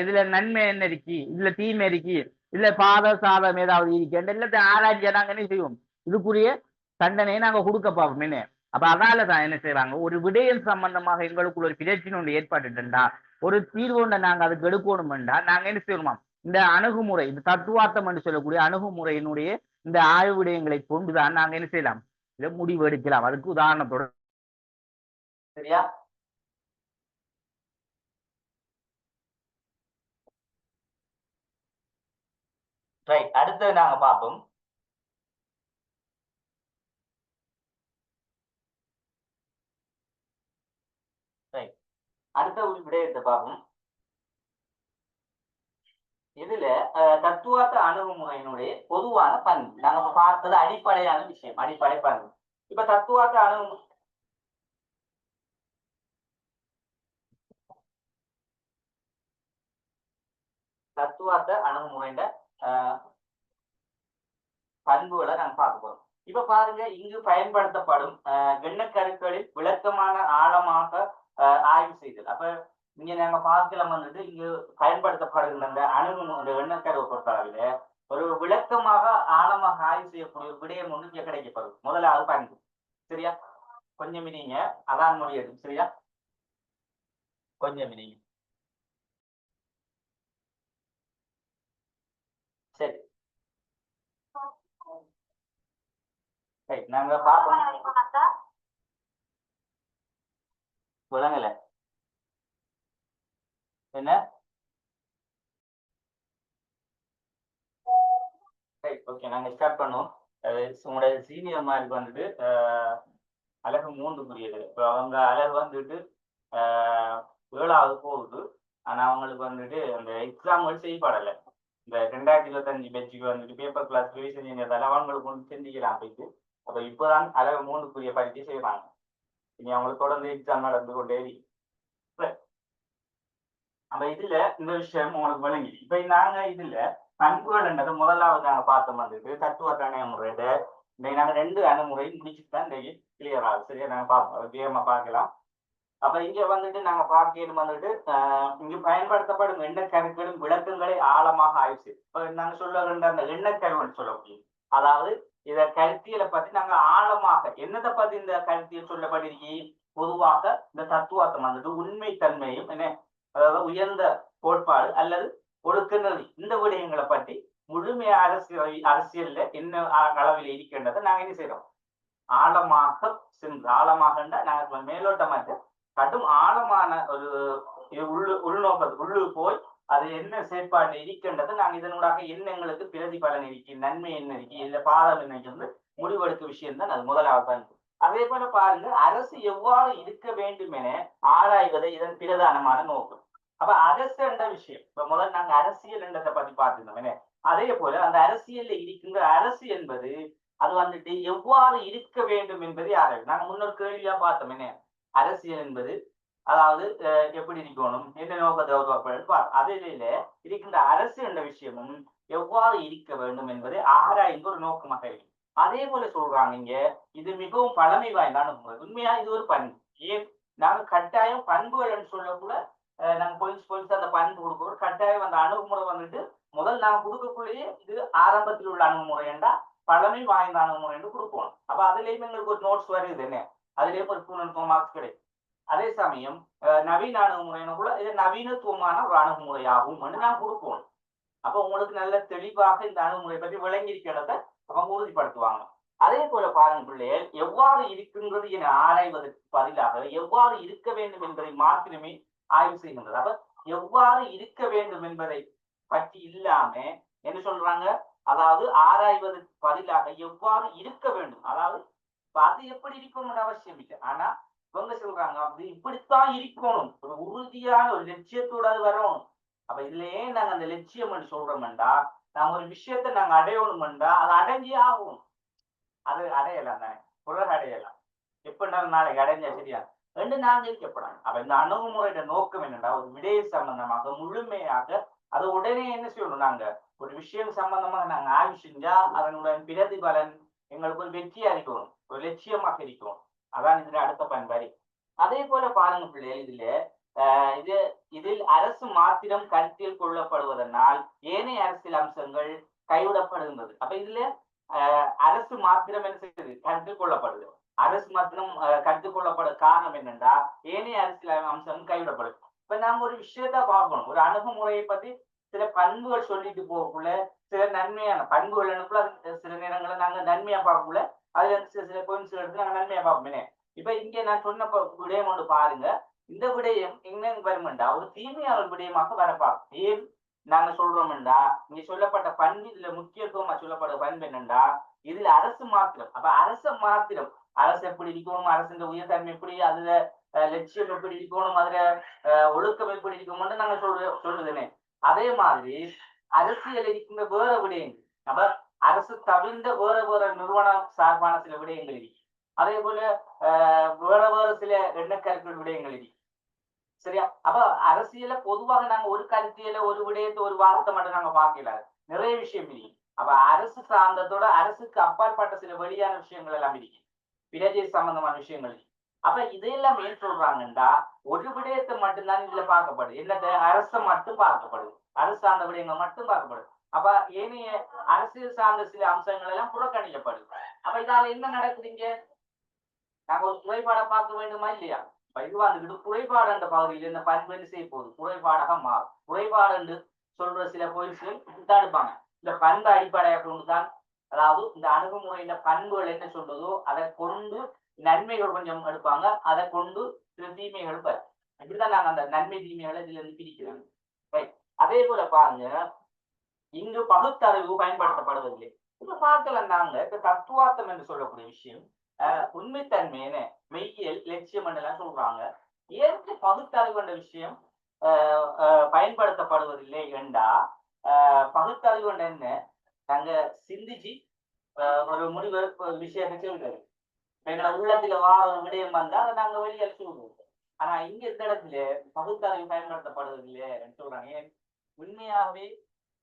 S2: இதுல நன்மை என்ன இருக்கு, இதுல தீமை இருக்கு, இல்ல பாத சாதம் ஏதாவது இருக்கு எல்லாத்தையும் ஆராய்ச்சியா நாங்க என்ன செய்வோம், இதுக்குரிய தண்டனையை நாங்க கொடுக்க பார்ப்போம் என்ன. அப்ப அதாலதான் என்ன செய்வாங்க, ஒரு விடயம் சம்பந்தமாக எங்களுக்குள்ள ஒரு பிரச்சனை ஒன்று ஏற்பட்டுட்டா ஒரு தீர்வு ஒன்றை நாங்க அதுக்கு எடுக்கணும்டா நாங்க என்ன செய்யணுமா இந்த அணுகுமுறை, இந்த தத்துவார்த்தம் என்று சொல்லக்கூடிய அணுகுமுறையினுடைய இந்த ஆய்வு விடயங்களை கொண்டுதான் நாங்க என்ன செய்யலாம் இதை முடிவு எடுக்கலாம். அதுக்கு உதாரணத்தோட சரியா. ரைட், அடுத்தது நாங்க பார்ப்போம். ரைட், அடுத்த ஒரு விடயத்தை பார்ப்போம். இதுல தத்துவார்த்த அணுகுமுறையினுடைய பொதுவான பண்பு நாங்க பார்த்தது அடிப்படையான விஷயம், அடிப்படை பண்பு. இப்ப தத்துவார்த்த அணுகுமுறையில பண்புகளை நாங்க பார்க்க போறோம். இப்ப பாருங்க, இங்கு பயன்படுத்தப்படும் எண்ணக்கருக்களில் விளக்கமான ஆழமாக ஆய்வு செய்தல். அப்ப இங்க நாங்க பார்க்கலாம் வந்துட்டு இங்கு பயன்படுத்தப்படுகின்ற அந்த அந்த எண்ணக்கருவை பொறுத்தளவில ஒரு விளக்கமாக ஆழமாக ஆய்வு செய்யக்கூடிய விடயம் ஒன்று இங்க கிடைக்கப்படும். முதலாவது பண்பு. சரியா? கொஞ்சம் நீங்க அதான் முடியாது. சரியா? கொஞ்சம் நீங்க சரி, நாங்க பார்ப்போம். விளங்கல என்ன? ஓகே, நாங்க ஸ்டார்ட் பண்ணுவோம். உங்களுடைய சீனியர் மார்க் வந்துட்டு அழகு 3க்குரியது. இப்போ அவங்க அழகு வந்துட்டு 7வது போகுது. ஆனா அவங்களுக்கு வந்துட்டு அந்த எக்ஸாம்கள் செய்யப்படலை. இந்த 2025 பேட்சுக்கு வந்துட்டு பேப்பர் கிளாஸ் ரிவிஷன் செஞ்சதால அவங்களுக்கு ஒன்று சிந்திக்கலாம் போயிட்டு. அப்ப இப்போதான் அழகு 3க்குரிய பரீட்சை செய்வாங்க. இனி அவங்களுக்கு தொடர்ந்து எக்ஸாம் நடந்து கொண்டே அப்ப இதுல இந்த விஷயம் உங்களுக்கு விளங்கி. இப்ப நாங்க இதுல பண்புகள்ன்றது முதலாவது நாங்க பார்த்தோம் வந்துட்டு தத்துவ அணுகுமுறையில இன்னைக்கு நாங்க 2 அணுகுமுறை முடிச்சுட்டு தான் இன்னைக்கு கிளியர் ஆகுது. சரியா? நாங்க பார்ப்போம், பார்க்கலாம். அப்ப இங்க வந்துட்டு நாங்க பார்க்கணும் வந்துட்டு இங்கு பயன்படுத்தப்படும் எண்ணக்கருக்களும் விளக்கங்களை ஆழமாக ஆய்வு செய்யும். இப்ப நாங்க சொல்லுகின்ற அந்த எண்ணக்கருன்னு சொல்ல முடியும். அதாவது இத கருத்தியலை பத்தி நாங்க ஆழமாக என்னத்தை பத்தி இந்த கருத்தியல் சொல்லப்பட்டிருக்கி, பொதுவாக இந்த தத்துவார்த்தம் வந்துட்டு உண்மை தன்மையும் என்ன, அதாவது உயர்ந்த கோட்பாடு அல்லது ஒழுக்கநெறி, இந்த விடயங்களை பற்றி முழுமையா அரசியல்ல என்ன அளவில் இருக்கின்றதை நாங்க என்ன செய்யறோம், ஆழமாக சென்று ஆழமாக நாங்க மேலோட்டமாக கடும் ஆழமான ஒரு உள்நோக்கத்து போய் அது என்ன செயற்பாடு இருக்கின்றது, நாங்க இதனூடாக என்ன எங்களுக்கு பிரதிபலன் இருக்கு, நன்மை என்ன இருக்கு, இல்ல பாதம் என்ன இருந்து முடிவெடுக்க விஷயம் தான் அது முதலாவது பண்பு. அதே போல பாருங்க, அரசு எவ்வாறு இருக்க வேண்டும் என ஆராய்வதை இதன் பிரதானமான நோக்கம். அப்ப அரசு என்ற விஷயம் இப்ப முதல்ல நாங்க அரசியல் என்றதை பத்தி பார்த்துருந்தோம். அதே போல அந்த அரசியல்ல இருக்கின்ற அரசு என்பது அது வந்துட்டு எவ்வாறு இருக்க வேண்டும் என்பதை ஆராயும். நாங்க முன்னொரு கேள்வியா பார்த்தோம். என்ன அரசியல் என்பது அதாவது எப்படி இருக்கணும், என்ன நோக்கத்தை உருவாக்க, அதில இருக்கின்ற அரசு என்ற விஷயமும் எவ்வாறு இருக்க வேண்டும் என்பதை ஆராய்ந்து ஒரு நோக்கமாக இருக்கு. அதே போல சொல்றாங்க இங்க, இது மிகவும் பழமை வாய்ந்தான முறை. உண்மையா இது ஒரு பண்பு. ஏன் நாங்க கட்டாயம் பண்புகள் சொல்லக்கூட நாங்க போலீஸ் அந்த பண்பு கொடுக்கணும். கட்டாயம் அந்த அணுகுமுறை வந்துட்டு முதல் நாங்க கொடுக்கக்குள்ளேயே இது ஆரம்பத்தில் உள்ள அணுகுமுறை என்றா பழமை வாய்ந்த அணுகுமுறை என்று கொடுக்கணும். அப்ப அதுலயும் எங்களுக்கு ஒரு நோட்ஸ் வருது. என்ன அதுலயும் ஒரு 200 மார்க்ஸ் கிடைக்கும். அதே சமயம் நவீன அணுகுமுறைன்னு கூட இது நவீனத்துவமான ஒரு அணுகுமுறையாகும் நான் கொடுப்போம். அப்ப உங்களுக்கு நல்ல தெளிவாக இந்த அணுகுமுறை பற்றி விளங்கி இருக்கிறத அவங்க உறுதிப்படுத்துவாங்க. அதே போல பாருங்க பிள்ளைகள், எவ்வாறு இருக்கின்றது என ஆராய்வதற்கு பதிலாக எவ்வாறு இருக்க வேண்டும் என்பதை மாத்திரமே ஆய்வு செய்கின்றது. அப்ப எவ்வாறு இருக்க வேண்டும் என்பதை பற்றி இல்லாம என்ன சொல்றாங்க, அதாவது ஆராய்வதற்கு பதிலாக எவ்வாறு இருக்க வேண்டும், அதாவது அது எப்படி இருக்கணும்னு அவசியம் இல்லை. ஆனா இவங்க சொல்றாங்க அப்படி இப்படித்தான் இருக்கணும், ஒரு உறுதியான ஒரு லட்சியத்தோட அது வரணும். அப்ப இதுல ஏன் நாங்க அந்த லட்சியம் சொல்றோம்டா, நாங்க ஒரு விஷயத்த நாங்க அடையணும்டா அது அடைஞ்சே ஆகும். அது அடையலாம் தானே, உலக அடையலாம், எப்படினாலும் நாளைக்கு அடைஞ்சா சரியா ரெண்டு நாங்க இருக்கப்படாது. அப்ப இந்த அணுகுமுறையோட நோக்கம் என்னன்னா, ஒரு விடய சம்பந்தமாக முழுமையாக அதை உடனே என்ன செய்யணும், நாங்க ஒரு விஷயம் சம்பந்தமாக நாங்க ஆய்வு செஞ்சா அதனுடைய பிரதிபலன் எங்களுக்கு ஒரு வெற்றியா இருக்கணும், ஒரு லட்சியமாக இருக்கணும். அதான் இதுல அடுத்த பயன்பாடு. அதே போல பாருங்க பிள்ளைகள், இதில் அரசு மாத்திரம் கருத்தில் கொள்ளப்படுவதனால் ஏனைய அரசியல் அம்சங்கள் கைவிடப்படுகின்றது. அப்ப இதுல அரசு மாத்திரம் என்ன செய்யுது, கருத்தில் கொள்ளப்படுது. அரசு மாத்திரம் கருத்தில் கொள்ளப்பட காரணம் என்னன்னா ஏனைய அரசியல் அம்சம் கைவிடப்படுது. இப்ப நாம ஒரு விஷயத்த பார்க்கணும், ஒரு அணுகுமுறையை பத்தி சில பண்புகள் சொல்லிட்டு போகக்குள்ள சில நன்மையான பண்புகள் எனக்குள்ள சில நேரங்களில் நாங்க நன்மையா பார்க்கக்குள்ள அதுல சில சில இடத்துல நாங்க நன்மையா பார்ப்போமே. இப்ப இங்க நான் சொன்ன விடயம் ஒன்று பாருங்க, இந்த விடயம் என்ன வருமெண்டா ஒரு தீமையான ஒரு விடயமாக வரப்பாங்க. ஏன் நாங்க சொல்றோம்டா, இங்க சொல்லப்பட்ட பண்பு இதுல முக்கியத்துவமா சொல்லப்பட்ட பண்பு என்னண்டா, இதுல அரசு மாத்திரம். அப்ப அரச மாத்திரம் அரசு எப்படி இருக்கணும், அரசு உயர்தன்மை எப்படி, அதுல லட்சியம் எப்படி இருக்கணும், அதுல ஒழுக்கம் எப்படி இருக்கும்னு நாங்க சொல்றதுனே. அதே மாதிரி அரசியல் இருக்கின்ற வேற விடயங்கள், அப்ப அரசு தவிர்ந்த வேற வேற நிறுவனம் சார்பான சில விடயங்கள் இருக்கு. அதே போல வேற வேற சில எண்ணக்கருக்கள் விடயங்கள் இருக்கு. சரியா? அப்ப அரசியல பொதுவாக நாங்க ஒரு கருத்தியல ஒரு விடயத்தை ஒரு வாதத்தை மட்டும் நாங்க பார்க்கல, நிறைய விஷயம் இருக்கு. அப்ப அரசு சார்ந்ததோட அரசுக்கு அப்பாற்பட்ட சில வெளியான விஷயங்கள் எல்லாம் இருக்கு, பிரஜை சம்பந்தமான விஷயங்கள் இருக்கு. அப்ப இதையெல்லாம் ஏன் சொல்றாங்கன்னா, ஒரு விடயத்தை மட்டும்தான் இதுல பார்க்கப்படுது, என்னது அரசு மட்டும் பார்க்கப்படுது, அரசு சார்ந்த விடயங்கள் மட்டும் பார்க்கப்படுது. அப்ப ஏனைய அரசியல் சார்ந்த சில அம்சங்கள் எல்லாம் புறக்கணிக்கப்படுது. அப்ப இதால என்ன நடக்குதுங்க, நாங்க ஒரு குறைபாடை பார்க்க வேண்டுமா இல்லையா? இது வந்துட்டு குறைபாடு என்ற பகுதியில் இந்த பண்பு என்ன செய்ய போகுது, குறைபாடாக மாறும். குறைபாடு என்று சொல்ற சில பொருட்கள் தடுப்பாங்க. இந்த பண்பு அடிப்படையாக கொண்டுதான், அதாவது இந்த அணுகுமுறையில பண்புகள் என்ன சொல்றதோ அதை கொண்டு நன்மைகள் கொஞ்சம் எடுப்பாங்க, அதை கொண்டு சில தீமைகள் வரும். இப்படிதான் நாங்க அந்த நன்மை தீமைகளை இதுல இருந்து பிரிக்கிறாங்க. ரைட். அதே போல பாருங்க, இங்கு பகுத்தறிவு பயன்படுத்தப்படுவதில்லை. இப்ப பார்க்கலாம் நாங்க இந்த தத்துவார்த்தம் என்று சொல்லக்கூடிய விஷயம், உண்மைத்தன்மையான மெய்யியல் லட்சியம் என்றெல்லாம் சொல்றாங்க. ஏற்க பகுத்தறிவு என்ற விஷயம் பயன்படுத்தப்படுவதில்லை என்றா, பகுத்தறிவு என்ன, நாங்க சிந்திச்சு ஒரு முடிவு விஷயத்தை சொல்றது, எங்களை உள்ளத்துல வார ஒரு விடயம் வந்தா அதை நாங்க வெளியே சொல்லுவோம். ஆனா இங்க இந்த இடத்துல பகுத்தறிவு பயன்படுத்தப்படுவதில்லை சொல்றாங்க. ஏன்? உண்மையாகவே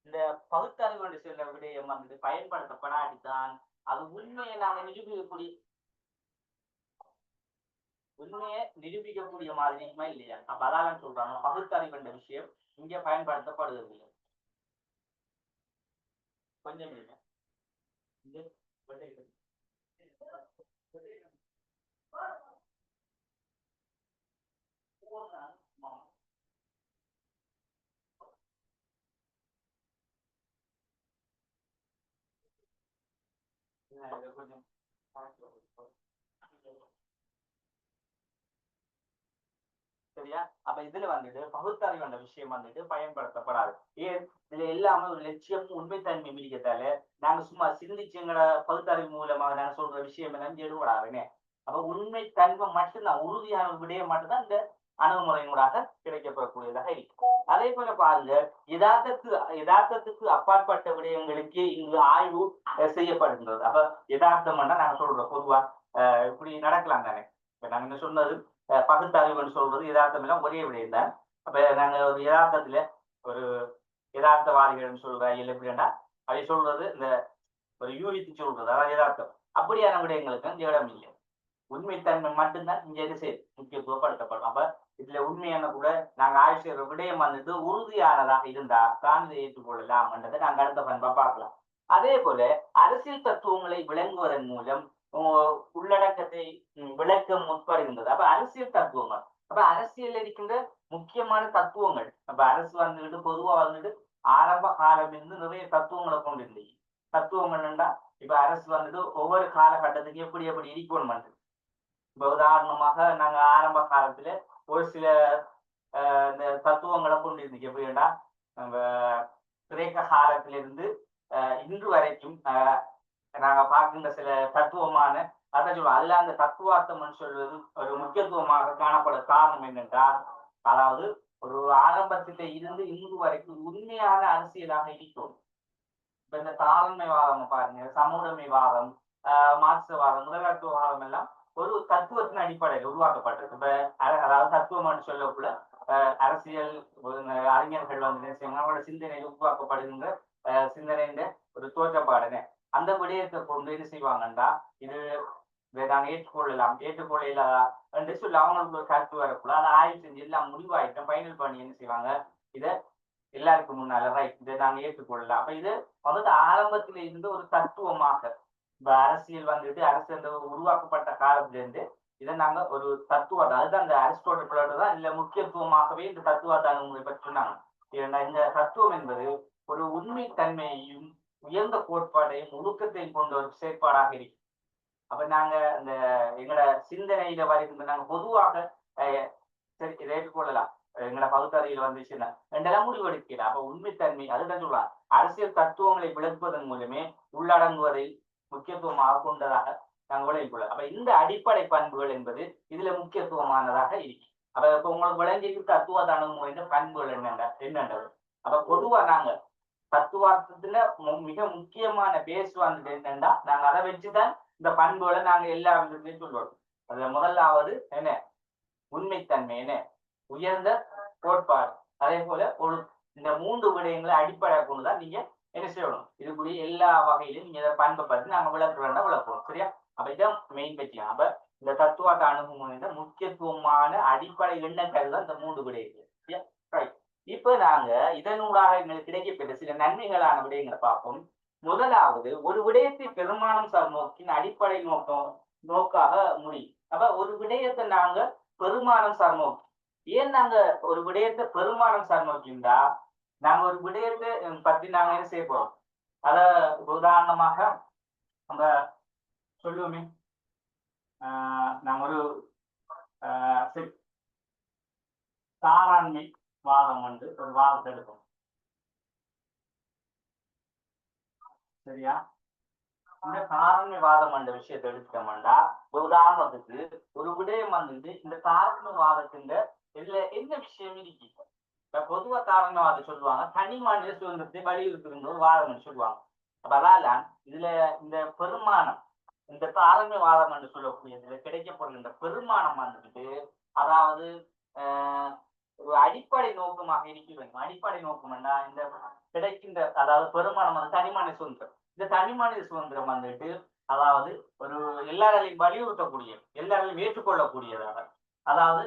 S2: இந்த பகுத்தறிவு என்று சொல்ற விடயம் வந்து பயன்படுத்தப்படாடித்தான் அது உண்மையை நாங்க நிரூபிக்கக்கூடிய மாதிரியுமா இல்லையா? அப்ப அதான் சொல்றாங்க பகுத்தறிவு என்ற விஷயம் இங்க பயன்படுத்தப்படுவதில்லை. கொஞ்சம் இல்லைங்க கொஞ்சம் சரியா? அப்ப இதுல வந்துட்டு பகுத்தறிவு என்ற விஷயம் வந்துட்டு பயன்படுத்தப்படாது. ஏன்? இதுல எல்லாமே ஒரு லட்சியம் உண்மைத்தன்மை மிடிக்கத்தால நாங்க சும்மா சிந்திச்சுங்கிற பகுத்தறிவு மூலமாக நாங்க சொல்ற விஷயம் என்னன்னு எடுபடாதுன்னு. அப்ப உண்மைத்தன்மை மட்டும்தான், உறுதியான விடயம் மட்டும்தான் இந்த அணுகுமுறையினூடாக கிடைக்கப்படக்கூடியதாக இருக்கு. அதே போல பாருங்க, யதார்த்தத்துக்கு அப்பாற்பட்ட விடயங்களுக்கு இங்கு ஆய்வு செய்யப்படுகின்றது. அப்ப யதார்த்தம்னா நாங்க சொல்றோம் பொதுவா இப்படி நடக்கலாம் தானே. இப்ப நாங்க என்ன சொன்னது, பகுத்தறிவுன்னு சொல்றது யதார்த்தம் எல்லாம் ஒரே விடயம் தான். அப்ப நாங்க ஒரு யதார்த்தத்துல ஒரு யதார்த்தவாதிகள்னு சொல்ற இல்லை எப்படின்னா, அதை சொல்றது இந்த ஒரு யூகித்து சொல்றது, அதாவது யதார்த்தம். அப்படியான விடயங்களுக்கு இந்த இடம் இல்லை. உண்மைத்தன்மை மட்டும்தான் இங்க என்ன செய்யுது, முக்கியத்துவப்படுத்தப்படும். அப்ப இதுல உண்மையான கூட நாங்க ஆய்வு செய்யற விடயம் வந்துட்டு உறுதியானதாக இருந்தா தான் இதை ஏற்றுக்கொள்ளலாம் என்றதை நாங்க அடுத்த பண்பா பார்க்கலாம். அதே போல அரசியல் தத்துவங்களை விளங்குவதன் மூலம் உள்ளடக்கத்தை விளக்க முற்படுகின்றது. அப்ப அரசியல் தத்துவங்கள், அப்ப அரசியல் இருக்கின்ற முக்கியமான தத்துவங்கள், அப்ப அரசு வந்துட்டு பொதுவா வந்துட்டு ஆரம்ப காலம் இருந்து நிறைய தத்துவங்களை கொண்டிருந்தீங்க. தத்துவங்கள் என்றா இப்ப அரசு வந்துட்டு ஒவ்வொரு காலகட்டத்துக்கு எப்படி எப்படி இருக்கணும். இப்ப உதாரணமாக நாங்க ஆரம்ப காலத்துல ஒரு சில இந்த தத்துவங்களை கொண்டிருந்தீங்க. எப்படின்னா, நம்ம கிரேக்க காலத்திலிருந்து இன்று வரைக்கும் நாங்க பார்க்கின்ற சில தத்துவமான அதான் சொல்லுவோம். அதுல அந்த தத்துவார்த்தம் சொல்வது ஒரு முக்கியத்துவமாக காணப்பட காரணம் என்னென்றால், அதாவது ஒரு ஆரம்பத்தில இருந்து இன்று வரைக்கும் உண்மையான அரசியலாக இருக்கும். இப்ப இந்த தாழ்மைவாதம் பாருங்க, சமூகமைவாதம், மார்க்சவாதம், முதலாளித்துவவாதம் எல்லாம் ஒரு தத்துவத்தின் அடிப்படையில் உருவாக்கப்பட்டிருக்கு. இப்ப அதாவது தத்துவம்னு சொல்லக்குள்ள அரசியல் அறிஞர்கள் வந்து என்ன செய்வாங்க, அவங்களோட சிந்தனையில் உருவாக்கப்படுகின்ற சிந்தனை ஒரு தோற்றப்பாடுங்க. அந்த விடயத்தை கொண்டு என்ன செய்வாங்கன்னா, இது நாங்க ஏற்றுக்கொள்ள இல்லாதா என்று சொல்லி அவங்களுக்கு ஒரு கருத்து வரக்குள்ள அதை ஆய்வு செஞ்சு எல்லாம் முடிவாயிட்டோம், ஃபைனல் பண்ணி என்ன செய்வாங்க, இதை எல்லாருக்கும் முன்னால ரைட் இதை நாங்க ஏற்றுக்கொள்ளலாம். அப்ப இது வந்து ஆரம்பத்தில இருந்து ஒரு தத்துவமாக, இப்ப அரசியல் வந்துட்டு அரசு உருவாக்கப்பட்ட காலத்துல இருந்து இதை நாங்க ஒரு தத்துவம், அதுதான் அந்த அரிஸ்டோட்டல் தான் இல்ல முக்கியத்துவமாகவே இந்த தத்துவத்தை அணுகுமுறை பற்றி சொன்னாங்க. ஏன்னா இந்த தத்துவம் என்பது ஒரு உண்மை தன்மையையும் உயர்ந்த கோட்பாடையும் ஒழுக்கத்தையும் கொண்ட ஒரு செயற்பாடாக இருக்கு. அப்ப நாங்க இந்த எங்களோட சிந்தனையில வருகின்ற நாங்க பொதுவாக சரி இதை ஏற்றுக்கொள்ளலாம், எங்களோட பகுத்தறிவில் வந்துச்சுன்னா ரெண்டெல்லாம் முடிவெடுக்கல. அப்ப உண்மைத்தன்மை அதுதான் சொல்லலாம், அரசியல் தத்துவங்களை விளக்குவதன் மூலமே உள்ளடங்குவதை முக்கியத்துவமாக கொண்டதாக நாங்கள் விளைவிக்கொள்ள. அப்ப இந்த அடிப்படை பண்புகள் என்பது இதுல முக்கியத்துவமானதாக இருக்கு. அப்ப இப்ப உங்களுக்கு விளைஞ்சிக்கு தத்துவ அணுகுமுறை பண்புகள் என்னன்றது. அப்ப பொதுவா நாங்க தத்துவார்த்தத்துல மிக முக்கியமான பேஸ் வந்துட்டு என்னன்னா நாங்க அதை வச்சுதான் இந்த பண்புகளை நாங்க எல்லா விதத்திலையும் சொல்லுவோம். அதுல முதலாவது என்ன உண்மைத்தன்மை, என்ன உயர்ந்த கோட்பாடு, அதே போல ஒரு இந்த 3 விடயங்களை அடிப்படையாக கொண்டுதான் நீங்க என்ன செய்யணும். இதுக்குரிய எல்லா வகையிலும் நீங்க இதை பண்பை பற்றி நாங்க விளக்குவோம். சரியா? அப்ப இதான் மெயின் பற்றியும். அப்ப இந்த தத்துவார்த்த அணுகுமுறை முக்கியத்துவமான அடிப்படை எண்ணங்கள் தான் இந்த 3 விடயங்கள். சரியா? ரைட். இப்ப நாங்க இதனூடாக எங்களுக்கு கிடைக்கப்பெற்ற சில நன்மைகளான விடயங்களை பார்ப்போம். முதலாவது, ஒரு விடயத்தை பெருமானம் சார் நோக்கின் அடிப்படை நோக்காக முடியும். அப்ப ஒரு விடயத்தை நாங்க பெருமானம் சார் நோக்கி, ஏன் நாங்க ஒரு விடயத்தை பெருமானம் சார் நோக்கிண்டா நாங்க ஒரு விடயத்தை பத்தி நாங்க என்ன செய்ய போறோம். அத உதாரணமாக நம்ம சொல்லுவோமே, நாங்க ஒரு தாராண்மை வாதம் வந்து ஒரு வாதத்தை எடுப்போம். சரியா? இந்த காரண்யவாதம் என்ற விஷயத்தை எடுத்துட்டோம்டா, உதாரணத்துக்கு ஒரு விடயம் வந்துட்டு இந்த காரண்யவாதத்தின் இதுல என்ன விஷயம் இருக்கு. இப்ப பொதுவா காரண்யவாதம் சொல்லுவாங்க தனி மனித சுதந்திரத்தை வலியுறுத்துகின்ற ஒரு வாதம் சொல்லுவாங்க. அப்ப அதான் இதுல இந்த பெருமானம், இந்த காரண்யவாதம் என்று சொல்லக்கூடியதுல கிடைக்கப்படுகின்ற பெருமானம் வந்துட்டு அதாவது ஒரு அடிப்படை நோக்கமாக இருக்கிறது. அடிப்படை நோக்கம் என்ன, இந்த கிடைக்கின்ற அதாவது பெருமானம் வந்து தனி மனித சுதந்திரம். இந்த தனி மனித சுதந்திரம் வந்துட்டு அதாவது ஒரு எல்லாராலையும் வலியுறுத்தக்கூடிய, எல்லாராலையும் ஏற்றுக்கொள்ளக்கூடியதாக, அதாவது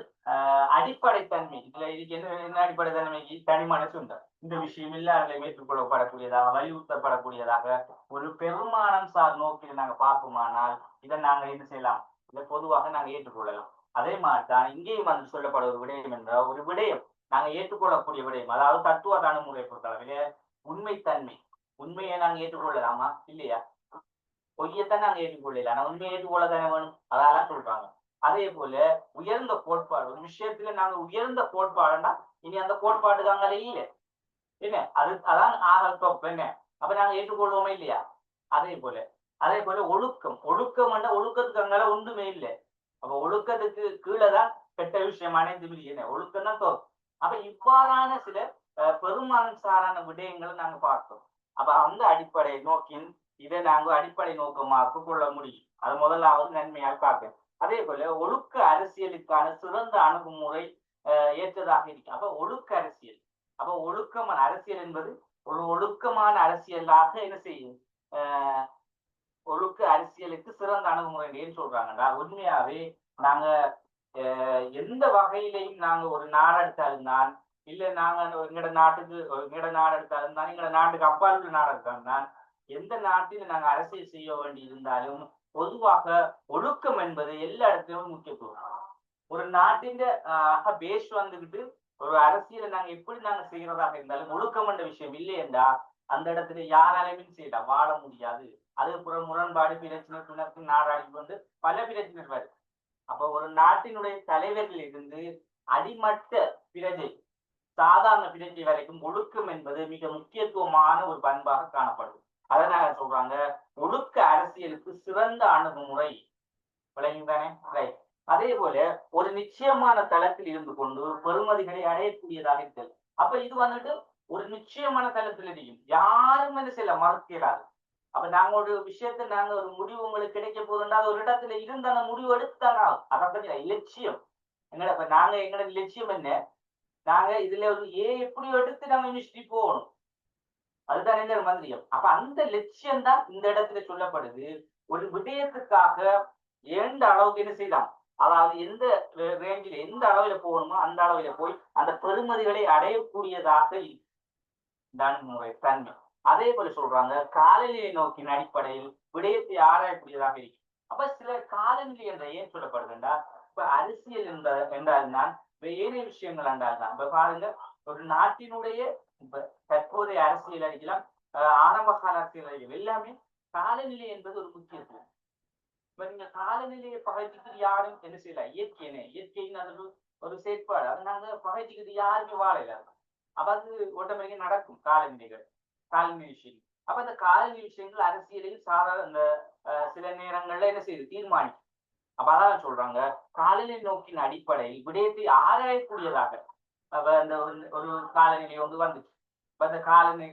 S2: அடிப்படை தன்மை. இதுல இதுக்கு என்ன அடிப்படை தன்மைக்கு? தனி மனித சுதந்திரம். இந்த விஷயம் எல்லாராலையும் ஏற்றுக்கொள்ளப்படக்கூடியதாக, வலியுறுத்தப்படக்கூடியதாக ஒரு பெருமானம் சார் நோக்கில் நாங்க பார்ப்போமானால் இதை நாங்க என்ன செய்யலாம், இதை பொதுவாக நாங்க ஏற்றுக்கொள்ளலாம். அதே மாதிரிதான் இங்கேயும் வந்து சொல்லப்பட ஒரு விடயம் என்ற ஒரு விடயம் நாங்க ஏற்றுக்கொள்ளக்கூடிய விடயம், அதாவது தத்துவ அணுகுமுறை பொறுத்தளவிலே உண்மைத்தன்மை. உண்மையை நாங்க ஏற்றுக்கொள்ளலாமா? இல்லையா? பொய்யத்தான் நாங்க ஏற்றுக்கொள்ளல, ஆனா உண்மையை ஏற்றுக்கொள்ள தானே வேணும். அதெல்லாம் சொல்றாங்க. அதே போல உயர்ந்த கோட்பாடு, ஒரு விஷயத்துல நாங்க உயர்ந்த கோட்பாடுன்னா இனி அந்த கோட்பாடு தாங்களே இல்லை என்ன, அதான் ஆகல் தொப்பு என்ன. அப்ப நாங்க ஏற்றுக்கொள்வோமே இல்லையா? அதே போல ஒழுக்கம். ஒழுக்கம் என்ற ஒழுக்கத்துக்கு அங்கால ஒன்றுமே இல்லை. அப்ப ஒழுக்கத்துக்கு கீழேதான் கெட்ட விஷயம் அனைத்து என்ன, ஒழுக்கம் தான் தோப்பு. அப்ப இவ்வாறான சில பெருமானம் சாரான விடயங்களை நாங்க பார்த்தோம். அப்ப அந்த அடிப்படை நோக்கின் இதை நாங்க அடிப்படை நோக்கமாக கொள்ள முடியும். அது முதலாவது நன்மையாக பார்க்க. அதே போல ஒழுக்க அரசியலுக்கான சிறந்த அணுகுமுறை ஏற்றதாக இருக்கு. அப்ப ஒழுக்க அரசியல், அப்ப ஒழுக்கமான அரசியல் என்பது ஒரு ஒழுக்கமான அரசியலாக என்ன செய்யும், ஒழுக்க அரசியலுக்கு சிறந்த அணுகுமுறை ஏன்னு சொல்றாங்கடா. உண்மையாவே நாங்க எந்த வகையிலையும் நாங்க ஒரு நாடு எடுத்தாலும் தான், இல்ல நாங்க எங்கட நாட்டுக்கு எங்கட நாடு எடுத்தாலும் தான், எங்கட நாட்டுக்கு அப்பால் உள்ள நாடு எடுத்தாலும் தான், எந்த நாட்டில் நாங்க அரசியல் செய்ய வேண்டி இருந்தாலும் பொதுவாக ஒழுக்கம் என்பது எல்லா இடத்திலும் முக்கியத்துவம். ஒரு நாட்டின் பேஸ் வந்துகிட்டு ஒரு அரசியலை நாங்க எப்படி நாங்க செய்யறதாக இருந்தாலும் ஒழுக்கம் என்ற விஷயம் இல்லை என்றா அந்த இடத்துல யாராலையும் செய்யலாம், வாழ முடியாது. அதுக்கப்புறம் முரண்பாடு, பிரச்சனை, துணக்கு, நாடாளி வந்து பல பிரச்சனை வருது. அப்ப ஒரு நாட்டினுடைய தலைவர்கள் இருந்து அடிமட்ட பிரஜை, சாதாரண பிரஜை வரைக்கும் ஒழுக்கம் என்பது மிக முக்கியத்துவமான ஒரு பண்பாக காணப்படுது. அதனால சொல்றாங்க ஒழுக்க அரசியலுக்கு சிறந்த அணுகுமுறை. விளங்குதானே? ரைட். அதே போல ஒரு நிச்சயமான தளத்தில் இருந்து கொண்டு பெறுமதிகளை அடையக்கூடியதாக இருத்தல். அப்ப இது வந்துட்டு ஒரு நிச்சயமான தளத்தில் இருக்கும், யாரும் என்ன செய்யல மறுக்கிறாரு. அப்ப நாங்க ஒரு விஷயத்த நாங்க ஒரு முடிவு உங்களுக்கு கிடைக்க போதுன்னா ஒரு இடத்துல இருந்து அந்த முடிவு எடுத்துதாங்க ஆகும். அதை இலட்சியம் எங்கட. இப்ப நாங்க எங்களோட லட்சியம் என்ன, நாங்க இதுல ஒரு எப்படி எடுத்து நாங்க யூனிவர்சிட்டி போகணும், அதுதான் என்ன மந்திரியம். அப்ப அந்த லட்சியம் தான் இந்த இடத்துல சொல்லப்படுது. ஒரு விடயத்துக்காக எந்த அளவுக்கு என்ன செய்யலாம், அதாவது எந்த ரேஞ்சில் எந்த அளவுல போகணுமோ அந்த அளவுல போய் அந்த பெறுமதிகளை அடையக்கூடியதாக முறை தன்மை. அதே போல சொல்றாங்க காலநிலை நோக்கின் அடிப்படையில் விடயத்தை ஆராயக்கூடியதாக இருக்கு. அப்ப சில காலநிலை என்ற ஏன் சொல்லப்படுதுண்டா, இப்ப அரசியல் என்றால்தான் ஏனைய விஷயங்கள் என்றால்தான். இப்ப பாருங்க, ஒரு நாட்டினுடைய இப்ப தற்போதைய அரசியல் அடிக்கலாம், ஆரம்ப கால அரசியல் அடிக்கலாம், எல்லாமே காலநிலை என்பது ஒரு முக்கியத்துவம். இப்ப நீங்க காலநிலையை பகைச்சிக்கிட்டு யாரும் என்ன செய்யல, இயற்கைன்னு அது ஒரு செயற்பாடு, அது நாங்க பகைச்சிக்கிட்டு யாருமே வாழல. அப்ப அது ஆட்டோமேட்டிக்கா நடக்கும் காலநிலை விஷயம். அப்ப அந்த காலநிலை விஷயங்கள் அரசியலையும் சாதாரண இந்த சில நேரங்கள்ல என்ன செய்யுது தீர்மானிக்கும். அப்ப அதான் சொல்றாங்க, காலநிலை நோக்கின் அடிப்படையில் விடயத்தை ஆராயக்கூடியதாக அந்த ஒரு காலநிலை வந்துச்சு. இப்ப அந்த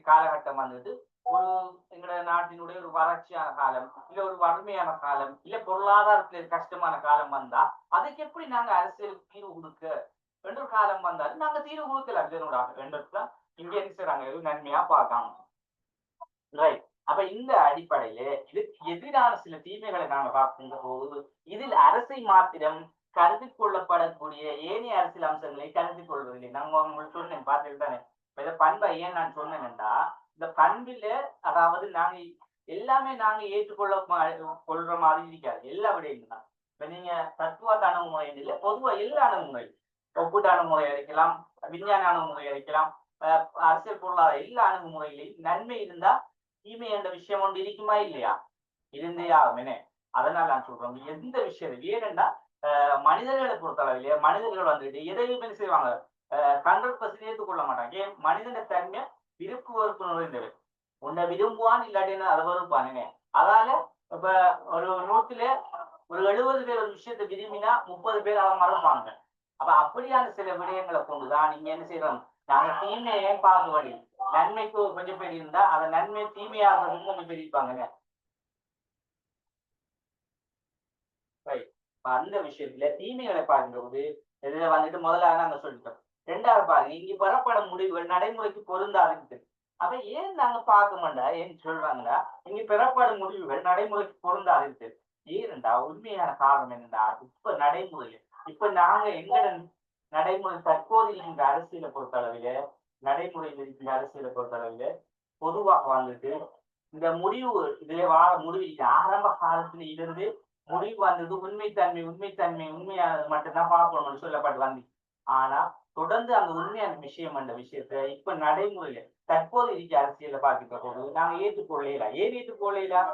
S2: காலகட்டம் வந்தது ஒரு எங்களோட நாட்டினுடைய ஒரு வறட்சியான காலம், இல்ல ஒரு வறுமையான காலம், இல்ல பொருளாதாரத்துல கஷ்டமான காலம் வந்தா அதுக்கு எப்படி நாங்க அரசியலுக்கு தீர்வு கொடுக்க என்ற காலம் வந்தாலும் நாங்க தீர்வு கொடுக்கலாம் இதனூடாக என்றதுதான் இங்க என்ன செய்றாங்க, எதுவும் நன்மையா பார்க்காம. ரைட். அப்ப இந்த அடிப்படையில இதுக்கு எதிரான சில தீமைகளை நாங்க பார்க்கின்ற போது இதில் அரசை மாத்திரம் கருத்தில் கொள்ளப்படக்கூடிய ஏனைய அரசியல் அம்சங்களை கருத்தில் கொள்வதில்லை. நாங்க உங்களுக்கு சொன்னேன் பார்த்துட்டு தானே. இதை பண்பை ஏன் நான் சொன்னேன்டா, இந்த பண்பில அதாவது நாங்க எல்லாமே நாங்க கொள்ற மாதிரி இருக்காது. எல்லா விடையும் தான். இப்ப நீங்க தத்துவார்த்த அணுகுமுறை இல்லை, பொதுவா எல்லா அணுகுமுறை, ஒப்பீட்டு அணுகுமுறை அழைக்கலாம், விஞ்ஞான அணுகுமுறை அழைக்கலாம், அரசியல் பொருளாதார எல்லா அணுகுமுறையிலையும் நன்மை இருந்தா தீமை என்ற விஷயம் ஒன்று இருக்குமா இல்லையா? இருந்தே ஆகுமே. அதனால நான் சொல்றோம், எந்த விஷயம் ஏனென்றா மனிதர்களை பொறுத்தளவிலே மனிதர்கள் வந்துட்டு எதையும் என்ன செய்வாங்க, 100% ஏற்றுக்கொள்ள மாட்டாங்க. ஏன்? மனிதன தன்மை விருப்பு வெறுப்பு நுழைந்தது. உன்னை விரும்புவான் இல்லாட்டின்னு அதை வெறுப்பானுங்க. அதால இப்ப ஒரு 100ல ஒரு 70 பேர் ஒரு விஷயத்தை விரும்பினா 30 பேர் அதை மறப்பாங்க. அப்ப அப்படியான சில விடயங்களை கொண்டுதான் நீங்க என்ன செய்யறோம், நாங்க தீமையை பார்க்க வேண்டிய நன்மைக்கு கொஞ்சம் பேர் இருந்தா அதை நன்மை தீமையாகிறதுக்கு கொஞ்சம் பேர் இருப்பாங்க. அந்த விஷயத்துல தீமைகளை பார்க்கும்போது இதுல வந்துட்டு முதல்ல நாங்க சொல்லிட்டோம். ரெண்டாவது பாருங்க, இங்க பெறப்படும் முடிவுகள் நடைமுறைக்கு பொருந்தாது. அப்ப ஏன் நாங்க பார்க்க மாட்டா ஏன்னு சொல்றாங்களா, இங்க பெறப்படும் முடிவுகள் நடைமுறைக்கு பொருந்தாது. ஏனென்றா உண்மையான காரணம் என்னடா, இப்ப நடைமுறையில இப்ப நாங்க எங்கட நடைமுறை தற்போது இருக்கின்ற அரசியலை பொறுத்தளவில நடைமுறையில் இருக்கின்ற அரசியலை பொறுத்தளவில பொதுவாக வந்துட்டு இந்த முடிவு இதுல வாழ முடிவு ஆரம்ப காலத்துல இருந்து முடிவு வந்தது உண்மையானது மட்டும்தான் பார்க்கணும்னு சொல்லப்பட்டு வந்து. ஆனா தொடர்ந்து அந்த உண்மையான விஷயம் என்ற விஷயத்த இப்ப நடைமுறையில தற்போது இருக்க அரசியல பார்க்கின்ற போது நாங்க ஏற்றுக்கொள்ளலாம். ஏன் ஏற்றுக்கொள்ளலாம்?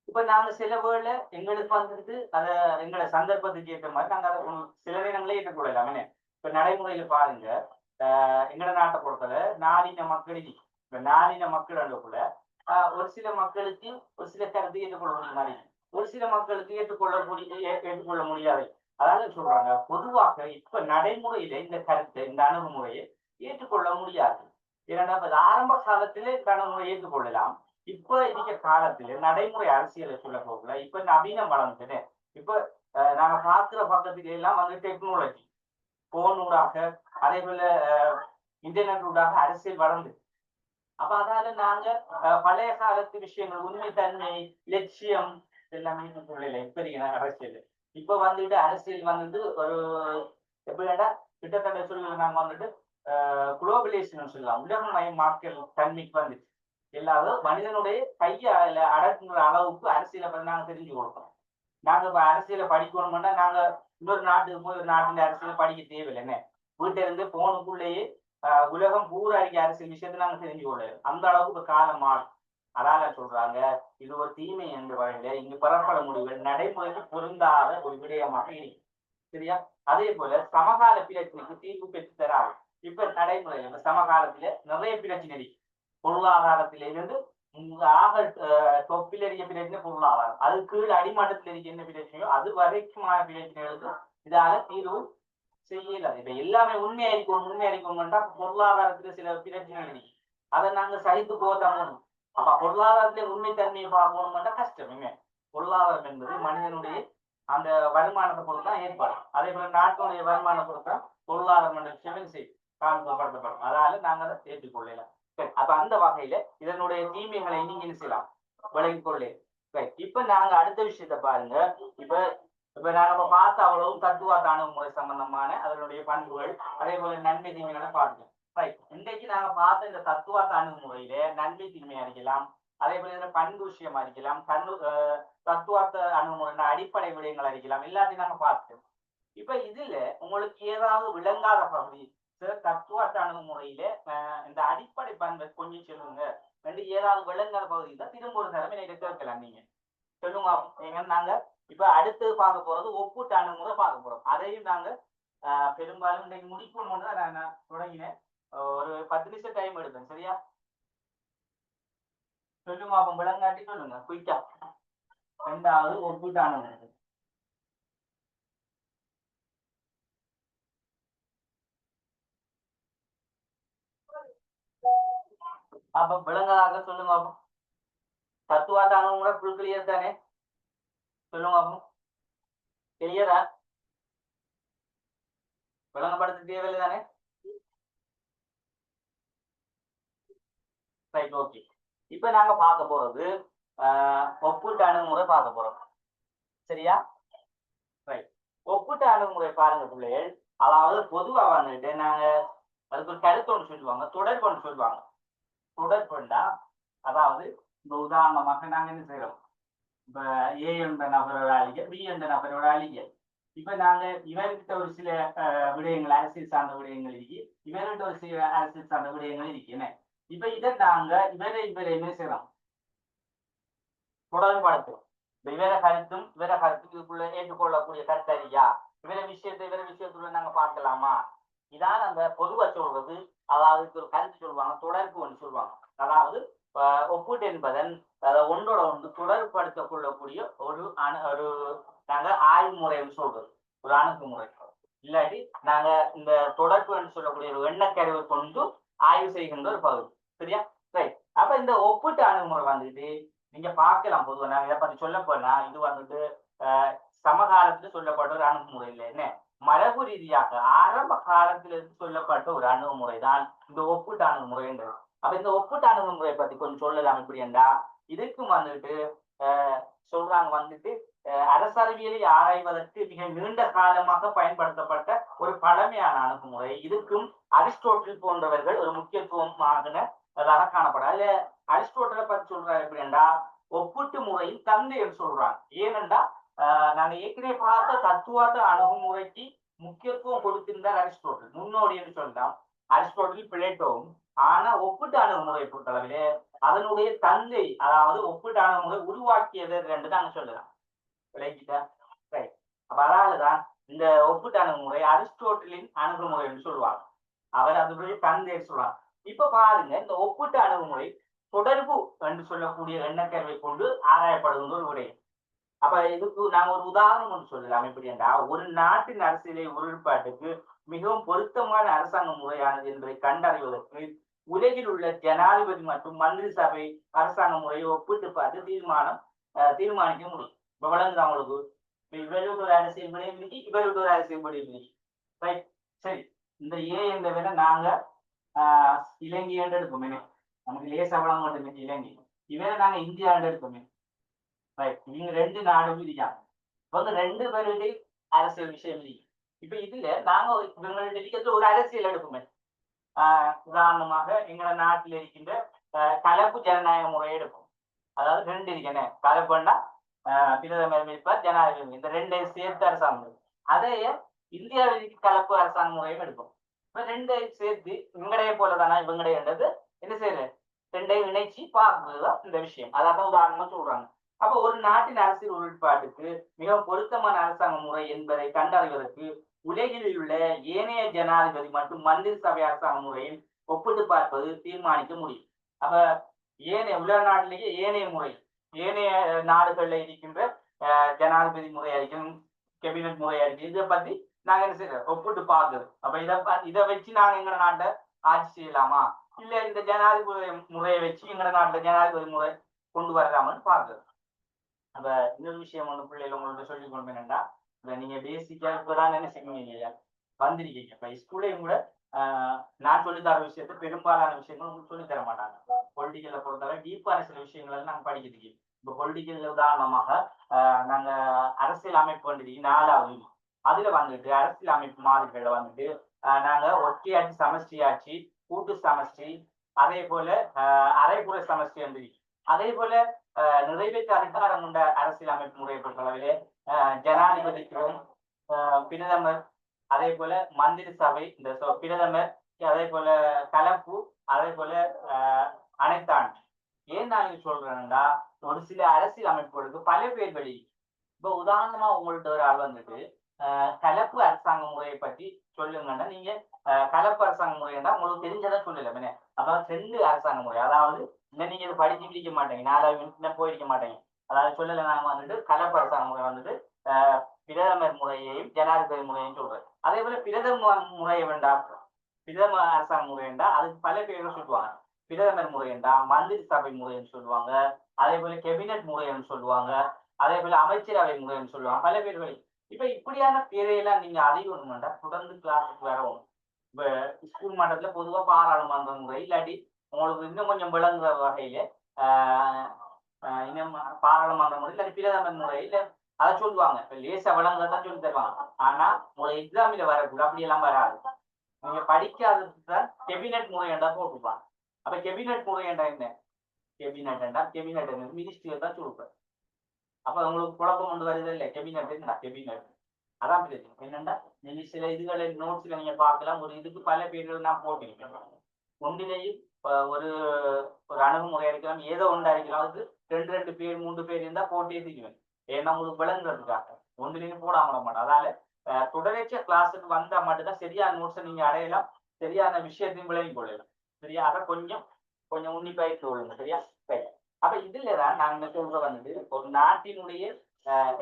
S2: இப்ப நாங்க சில வேளை எங்களுக்கு வந்துட்டு அதை எங்களை சந்தர்ப்பத்துக்கு ஏற்ற மாதிரி நாங்க அதை சில நேரங்களே ஏற்றுக்கொள்ளலாம். இப்ப நடைமுறையில பாருங்க, எங்களை நாட்டை பொறுத்தல நாளின மக்களுக்கு இப்ப நாளின மக்கள் கூட ஒரு சில மக்களுக்கு ஒரு சில கருத்தை ஏற்றுக்கொள்ள முடியும் மாதிரி, ஒரு சில மக்களுக்கு ஏற்றுக்கொள்ள முடியாது. அதாவது சொல்றாங்க, பொதுவாக இப்ப நடைமுறையில இந்த கருத்தை இந்த அணுகுமுறையை ஏற்றுக்கொள்ள முடியாது. ஏன்னா ஆரம்ப காலத்திலே இந்த அணுகுமுறை ஏற்றுக்கொள்ளலாம். இப்ப இருக்க காலத்துல நடைமுறை அரசியலை சொல்ல போகல. இப்ப நவீனம் வளர்ந்துட்டேன். இப்ப நாங்க பார்க்கிற பக்கத்துக்கு எல்லாம் வந்து டெக்னாலஜி போன் ஊடாக அதே போல இன்டர்நெட் ஊடாக அரசியல் வளர்ந்து. அப்ப அதால நாங்க பழைய காலத்து விஷயங்கள் உண்மைத்தன்மை லட்சியம் எல்லாமே சொல்லல. இப்ப இருக்க அரசியல் இப்ப வந்துட்டு அரசியல் வந்துட்டு ஒரு எப்படின்னா கிட்டத்தட்ட சொல்ல நாங்க வந்துட்டு குளோபலைசேஷன் சொல்லலாம், உலகமயமாக்கல் தன்மைக்கு வந்துச்சு. எல்லாரும் மனிதனுடைய கையில அடக்குற அளவுக்கு அரசியலை பத்தி நாங்க தெரிஞ்சு கொடுக்கணும். நாங்க இப்ப அரசியலை படிக்கணும்னா நாங்க இன்னொரு நாட்டுக்கு போய் ஒரு நாட்டின் அரசியலை படிக்க தேவையில்லைன்னு வீட்டுல இருந்து போனுக்குள்ளேயே உலகம் பூரா இருக்க அரசியல் விஷயத்தை நாங்க தெரிஞ்சு கொள்ளல. அந்த அளவுக்கு இப்ப காலம் மாறும். அதால சொல்றாங்க, இது ஒரு தீமை என்ற வகையில இங்கு பெறப்பட முடிவுகள் நடைமுறைக்கு பொருந்தாத ஒரு விடயமாக இருக்கு. சரியா? அதே போல சமகால பிரச்சனைக்கு தீர்வு பெற்று தராது. இப்ப நடைமுறையில சமகாலத்துல நிறைய பிரச்சனை இருக்கு. பொருளாதாரத்திலிருந்து ஆக தொப்பில் இருக்க பிரச்சனை பொருளாதாரம், அது கீழே அடிமட்டத்தில் இருக்க என்ன பிரச்சனையோ அது வரைக்குமான பிரச்சனைகளுக்கு இதால தீர்வு செய்யல. இப்ப எல்லாமே உண்மையாயிருக்கணும்னா பொருளாதாரத்துல சில பிரச்சனைகள் இருக்கு, அதை நாங்க சகித்து போதாமணும். அப்ப பொருளாதாரத்துல உண்மைத்தன்மையை பார்க்கணும்னா கஷ்டம். பொருளாதாரம் என்பது மனிதனுடைய அந்த வருமானத்தை பொறுத்தான் ஏற்பாடு. அதே போல நாட்டினுடைய வருமானம் பொறுத்தான் பொருளாதாரம் என்ற விஷயம் காண்படுத்தப்படும். அதனால நாங்க அதை ஏற்றுக்கொள்ளலாம். அப்ப அந்த வகையில இதனுடைய தீமைகளை நீங்க என்ன செய்யலாம், விளங்கிக் கொள்ளே. இப்ப நாங்க அடுத்த விஷயத்த பாருங்க. இப்ப நாங்க பார்த்த அவ்வளவு தத்துவார்த்த அணுகுமுறை சம்பந்தமான அதனுடைய பண்புகள் அதே போல நன்மை தீமைகளை பார்க்கலாம். ரைட். இன்றைக்கு நாங்க பார்த்த இந்த தத்துவார்த்த அணுகுமுறையில நன்மை தீமை அறிக்கலாம், அதே போல இதுல பண்பு விஷயம் அறிக்கலாம், தத்துவார்த்த அணுகுமுறை அடிப்படை விடயங்கள் அறிக்கலாம், எல்லாத்தையும் நாங்க பார்த்தோம். இப்ப இதுல உங்களுக்கு ஏதாவது விளங்காத பகுதி தத்துவார்த்த அணுகுமுறையில இந்த அடிப்படை பண்பை கொஞ்சம் சொல்லுங்க ரெண்டு ஏதாவது விளங்காத பகுதி தான் திரும்ப ஒரு தடவை என்ன கேட்கலாம். நீங்க சொல்லுங்க. நாங்க இப்ப அடுத்து பார்க்க போறது ஒப்பீட்டு அணுகுமுறை பார்க்க போறோம். அதையும் நாங்க பெரும்பாலும் இன்னைக்கு முடிக்கணும் தான் நான் தொடங்கினேன். ஒரு 10 நிமிஷம் டைம் எடுப்பேன். சரியா? சொல்லுங்க. அப்ப விளங்காட்டி சொல்லுங்க குயிக்கா. ரெண்டாவது ஒப்பீட்டான முறை. அப்ப விளங்கதாக சொல்லுங்க அப்போ. தத்துவார்த்த அணுகுமுறை ஃபுல் கிளியர் தானே? சொல்லுங்க அப்போ. கிளியரா? விளங்கப்படுத்த தேவையில்லை தானே? Right, okay. இப்ப நாங்க பார்க்க போறது ஒப்பீட்டு அணுகுமுறை பார்க்க போறோம். சரியா? ரைட். ஒப்பீட்டு அணுகுமுறை பாருங்க பிள்ளைகள். அதாவது பொதுவா வந்துட்டு நாங்க அதுக்கு ஒரு கருத்து ஒன்று சொல்லுவாங்க, தொடர்பு ஒன்று சொல்லுவாங்க. தொடர்புண்டா அதாவது இந்த உதாரணமாக நாங்க என்ன செய்யறோம், இப்ப ஏ என்ற நபரோட அழிக்க, பி என்ற நபரோட அழிக்க. இப்ப நாங்க இவர்கிட்ட ஒரு சில விடயங்கள், அரசியல் சார்ந்த விடயங்கள் இருக்கு, இவர்கிட்ட ஒரு சில அரசியல் சார்ந்த விடயங்கள் இருக்கு. இப்ப இதை நாங்க இவரை என்ன செய்யறோம், தொடர்புபடுத்துறோம். இவர கருத்தும் இவர கருத்தும் இதுக்குள்ள ஏற்றுக்கொள்ளக்கூடிய கருத்தறியா, இவர விஷயத்துல நாங்க பார்க்கலாமா, இதான் அந்த பொதுவா சொல்றது. அதாவது ஒரு கருத்து சொல்லுவாங்க, தொடர்பு ஒன்று சொல்லுவாங்க. அதாவது ஒப்பீட்டு என்பதன் ஒன்றோட ஒன்று தொடர்புபடுத்த கொள்ளக்கூடிய ஒரு ஒரு நாங்க ஆய்வு முறைன்னு சொல்றது, ஒரு அணுகுமுறை. இல்லாட்டி நாங்க இந்த தொடர்புன்னு சொல்லக்கூடிய ஒரு எண்ணக்கருவை கொண்டு ஆய்வு செய்கின்ற ஒரு பகுதி. சரியா? ரைட். அப்ப இந்த ஒப்பீட்டு அணுகுமுறை வந்துட்டு நீங்க பார்க்கலாம். பொதுவாக நான் இதை பத்தி சொல்ல போனா இது வந்துட்டு சமகாலத்துல சொல்லப்பட்ட ஒரு அணுகுமுறை இல்லை, என்ன மரபு ரீதியாக ஆரம்ப காலத்திலிருந்து சொல்லப்பட்ட ஒரு அணுகுமுறை தான் இந்த ஒப்பீட்டு அணுகுமுறைன்றது. அப்ப இந்த ஒப்பீட்டு அணுகுமுறை பத்தி கொஞ்சம் சொல்லலாம். எப்படி என்றா, இதுக்கும் வந்துட்டு சொல்றாங்க வந்துட்டு அரசறிவியலை ஆராய்வதற்கு மிக நீண்ட காலமாக பயன்படுத்தப்பட்ட ஒரு பழமையான அணுகுமுறை. இதுக்கும் அரிஸ்டோட்டில் போன்றவர்கள் ஒரு முக்கியத்துவமாக காணப்படாது. அதுல அரிஸ்டோட்டலை பத்தி சொல்றாரு எப்படி என்றா, ஒப்பீட்டு முறையின் தந்தை என்று சொல்றாங்க. ஏனென்றா நாங்க ஏற்கனவே பார்த்த தத்துவார்த்த அணுகுமுறைக்கு முக்கியத்துவம் கொடுத்திருந்தார் அரிஸ்டோட்டல், முன்னோடி என்று சொல்லலாம். அரிஸ்டோட்டல், பிளேட்டோவும். ஆனா ஒப்பீட்டு அணுகுமுறை பொறுத்தளவிலே அதனுடைய தந்தை, அதாவது ஒப்பீட்டு அணுகுமுறை உருவாக்கியது என்று நாங்க சொல்லலாம். விளக்கிட்டா? ரைட். அப்ப அதனாலதான் இந்த ஒப்பீட்டு அணுகுமுறை அரிஸ்டோட்டலின் அணுகுமுறை என்று சொல்லுவாங்க. அவர் அதனுடைய தந்தை சொல்றாங்க. இப்ப பாருங்க, இந்த ஒப்பீட்டு அணுகுமுறை தொடர்பு என்று சொல்லக்கூடிய எண்ணக்கருவை கொண்டு ஆராயப்படுகின்ற ஒரு விடயம். அப்ப இதுக்கு நாங்க ஒரு உதாரணம் ஒன்று சொல்லலாம். எப்படி என்றா, ஒரு நாட்டின் அரசியலை ஒருமைப்பாட்டுக்கு மிகவும் பொருத்தமான அரசாங்க முறையானது என்பதை கண்டறிவதற்கு உலகில் உள்ள ஜனாதிபதி மற்றும் மந்திரி சபை அரசாங்க முறையை ஒப்பிட்டு பார்த்து தீர்மானிக்க முடியும். இப்ப வளர்ந்து அவங்களுக்கு இவருக்கு ஒரு அரசியல் முறை இன்னைக்கு, இவருக்கு ஒரு அரசியல் முறை இன்னைக்கு. ரைட். சரி, இந்த ஏ என்ற விட நாங்க இலங்கை என்று எடுப்போமே, நமக்கு லேசா வளம் மட்டுமே இலங்கை. இவரை நாங்க இந்தியா என்று எடுப்போமே. ரைட். இவங்க ரெண்டு நாடும் இருக்காங்க. இவங்க ரெண்டு பேருடைய அரசியல் விஷயம் இருக்கு. இப்ப இதுல நாங்க இவங்களுடைய இருக்கிறது ஒரு அரசியல் எடுப்போமே. உதாரணமாக எங்கள நாட்டில் இருக்கின்ற கலப்பு ஜனநாயக முறையை எடுப்போம். அதாவது ரெண்டு இருக்கேன், கலப்புன்னா பிரதமர் இருப்பார், ஜனாதிபதி, இந்த ரெண்டையும் சேர்த்து அரசாங்கம். அதையே இந்தியாவில் கலப்பு அரசாங்க முறையும் எடுப்போம். இப்ப ரெண்டையும் சேர்த்து இவங்கடைய போலதானா இவங்கடையன்றது என்ன செய்யறது, ரெண்டையும் இணைச்சி பார்க்கறதுதான் இந்த விஷயம். அதான் உதாரணமா சொல்றாங்க. அப்ப ஒரு நாட்டின் அரசியல் உறுதிப்பாட்டுக்கு மிகவும் பொருத்தமான அரசாங்க முறை என்பதை கண்டறிவதற்கு உலகில் உள்ள ஏனைய ஜனாதிபதி மற்றும் மந்திரி சபை அரசாங்க முறையில் ஒப்பிட்டு பார்ப்பது தீர்மானிக்க முடியும். அப்ப ஏனைய உலக நாட்டிலேயே ஏனைய முறை, ஏனைய நாடுகள்ல இருக்கின்ற ஜனாதிபதி முறையா இருக்கும், கேபினட் முறையா இருக்கு, இதை பத்தி நாங்க என்ன செய்யறோம், ஒப்பிட்டு பார்க்குறது. அப்ப இதை வச்சு நாங்க எங்க நாட்டை ஆட்சி செய்யலாமா, இல்ல இந்த ஜனாதிபதி முறையை வச்சு எங்க நாட்டுல ஜனாதிபதி முறை கொண்டு வரலாமான்னு பார்க்குறது. அப்ப இன்னொரு விஷயம் ஒண்ணு பிள்ளைகள் உங்கள்ட்ட சொல்லிக் கொண்டு என்னன்னா, நீங்க பேசிக்கா இப்பதான் என்ன செய்வீங்க, வந்திருக்கீங்க. இப்ப ஸ்கூலையும் கூட நான் சொல்லித்தர விஷயத்த பெரும்பாலான விஷயங்கள் உங்களுக்கு சொல்லி தர மாட்டாங்க. பொலிட்டிக்கல்ல பொறுத்தவரை டீப்பான சில விஷயங்கள் நாங்க படிக்கிறதுக்கு. இப்ப பொலிட்டிக்கல் உதாரணமாக நாங்க அரசியல் அமைப்பு வந்துட்டு 4வது, அதுல வந்துட்டு அரசியல் அமைப்பு மாதிரிகள்ல வந்துட்டு நாங்க ஒற்றையாட்சி, சமஷ்டி ஆட்சி, கூட்டு சமஷ்டி, அதே போல அரைப்புற சமஷ்டி வந்து, அதே போல நிறைவேற்ற அதிகாரம் கொண்ட அரசியல் அமைப்பு முறையை பொறுத்தளவிலே ஜனாதிபதிக்கும் பிரதமர், அதே போல மந்திரி சபை, இந்த பிரதமர், அதே போல கலப்பு, அதே போல அனைத்தாண்டு. ஏன் நான் இது சொல்றேன்னா, ஒரு சில அரசியல் அமைப்புகளுக்கு பல பேர் வெளி. இப்ப உதாரணமா உங்கள்ட்ட ஒரு ஆள் வந்துட்டு கலப்பு அரசாங்க முறையை பற்றி சொல்லுங்கன்னா, நீங்க கலப்பு அரசாங்க முறைன்னா உங்களுக்கு தெரிஞ்சதான் சொல்லல. அப்ப 2 அரசாங்க முறை, அதாவது நீங்க இதை படிச்சு பிடிக்க மாட்டீங்க, 4வது போயிருக்க மாட்டீங்க. அதாவது சொல்லல நாம வந்துட்டு கலப்பரசாங்க முறை வந்துட்டு பிரதமர் முறையையும் ஜனாதிபதி முறையையும் சொல்றேன். அதே போல பிரதம முறையை வேண்டாம், பிரதம அரசாங்க முறை வேண்டாம், அதுக்கு பல பேர்கள் சொல்லுவாங்க. பிரதமர் முறை வேண்டாம், மந்திரி சபை முறைன்னு சொல்லுவாங்க, அதே போல கேபினட் முறைன்னு சொல்லுவாங்க, அதே போல அமைச்சரவை முறைன்னு சொல்லுவாங்க, பல பேர்கள். இப்ப இப்படியான பேரையெல்லாம் நீங்க அறியணும்னா தொடர்ந்து கிளாஸுக்கு வரவும். இப்ப ஸ்கூல் மட்டத்துல பொதுவா பாராளுமன்ற முறை இல்லாட்டி உங்களுக்கு இன்னும் கொஞ்சம் விளங்குற வகையில இன்னும் பாராளுமன்ற முறை இல்லாட்டி பிரதமர் முறை இல்ல அதை சொல்லுவாங்க. இப்ப லேசா விளங்குறதான் சொல்லி தருவாங்க. ஆனா உங்களை எக்ஸாமில வரக்கூடாது, அப்படி எல்லாம் வராது. நீங்க படிக்காததுதான் கேபினட் முறை என்றா போட்டுப்பாங்க. அப்ப கேபினட் முறை என்றா என்ன? கேபினட் என்றா கேபினட் மினிஸ்ட்ரியை தான் சொல்லுவேன். அப்ப உங்களுக்கு குழப்பம் கொண்டு வருது இல்லை? கேபினட் என்ன? கேபினட் அதான் பிரச்சனை. என்னன்னா நீங்க சில இதுகளை நோட்ஸ்ல நீங்க பார்க்கலாம். ஒரு இதுக்கு பல பேர்கள் நான் போட்டிருக்கேன். ஒன்றிலையும் ஒரு ஒரு அணுகுமுறை இருக்கலாம், ஏதோ ஒன்றா இருக்கலாம். அதுக்கு ரெண்டு ரெண்டு பேர் மூன்று பேர் இருந்தா போட்டி ஏற்றிக்குவேன். ஏன்னா உங்களுக்கு விளங்குறதுக்காக ஒன்றிலையும் போடாம மாட்டேன். அதனால தொடர்ச்சியா கிளாஸுக்கு வந்தா மட்டும்தான் சரியான நோட்ஸை நீங்க அடையலாம், சரியான விஷயத்தையும் விளங்கி கொள்ளலாம். சரியா? அதை கொஞ்சம் கொஞ்சம் உன்னிப்பாயிட்டு கொள்ளுங்க. சரியா? அப்ப இதுலதான் நாங்க சொல்ற வந்துட்டு ஒரு நாட்டினுடைய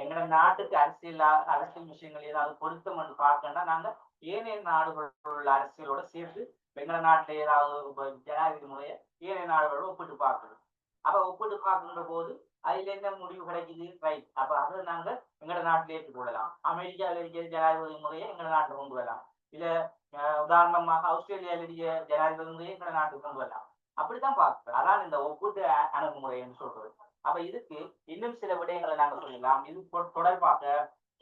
S2: எங்களோட நாட்டுக்கு அரசியல் விஷயங்கள் ஏதாவது பொருத்தம் என்று பார்க்கணும்னா நாங்க ஏனைய நாடுகள் உள்ள அரசியலோட சேர்த்து எங்களோட நாட்டுல ஏதாவது ஜனாதிபதி முறைய ஏனைய நாடுகளோட ஒப்பிட்டு பார்க்கணும். அப்ப ஒப்பிட்டு பார்க்கின்ற போது அதுல என்ன முடிவு கிடைக்குது? ரைட். அப்ப அதை நாங்க எங்களோட நாட்டில ஏற்றுக்கொள்ளலாம். அமெரிக்காவில் இருக்கிற ஜனாதிபதி முறையை எங்களோட நாட்டுல கொண்டு வரலாம். இல்ல உதாரணமாக ஆஸ்திரேலியாவில் இருக்கிற ஜனாதிபதி முறையை எங்களோட நாட்டுக்கு கொண்டு வரலாம். அப்படித்தான் பார்க்கிறோம். அதான் இந்த ஒப்பிட்டு அணுகுமுறை என்று சொல்றது. அப்ப இதுக்கு இன்னும் சில விடயங்களை நாங்க சொல்லலாம். இது தொடர்பாக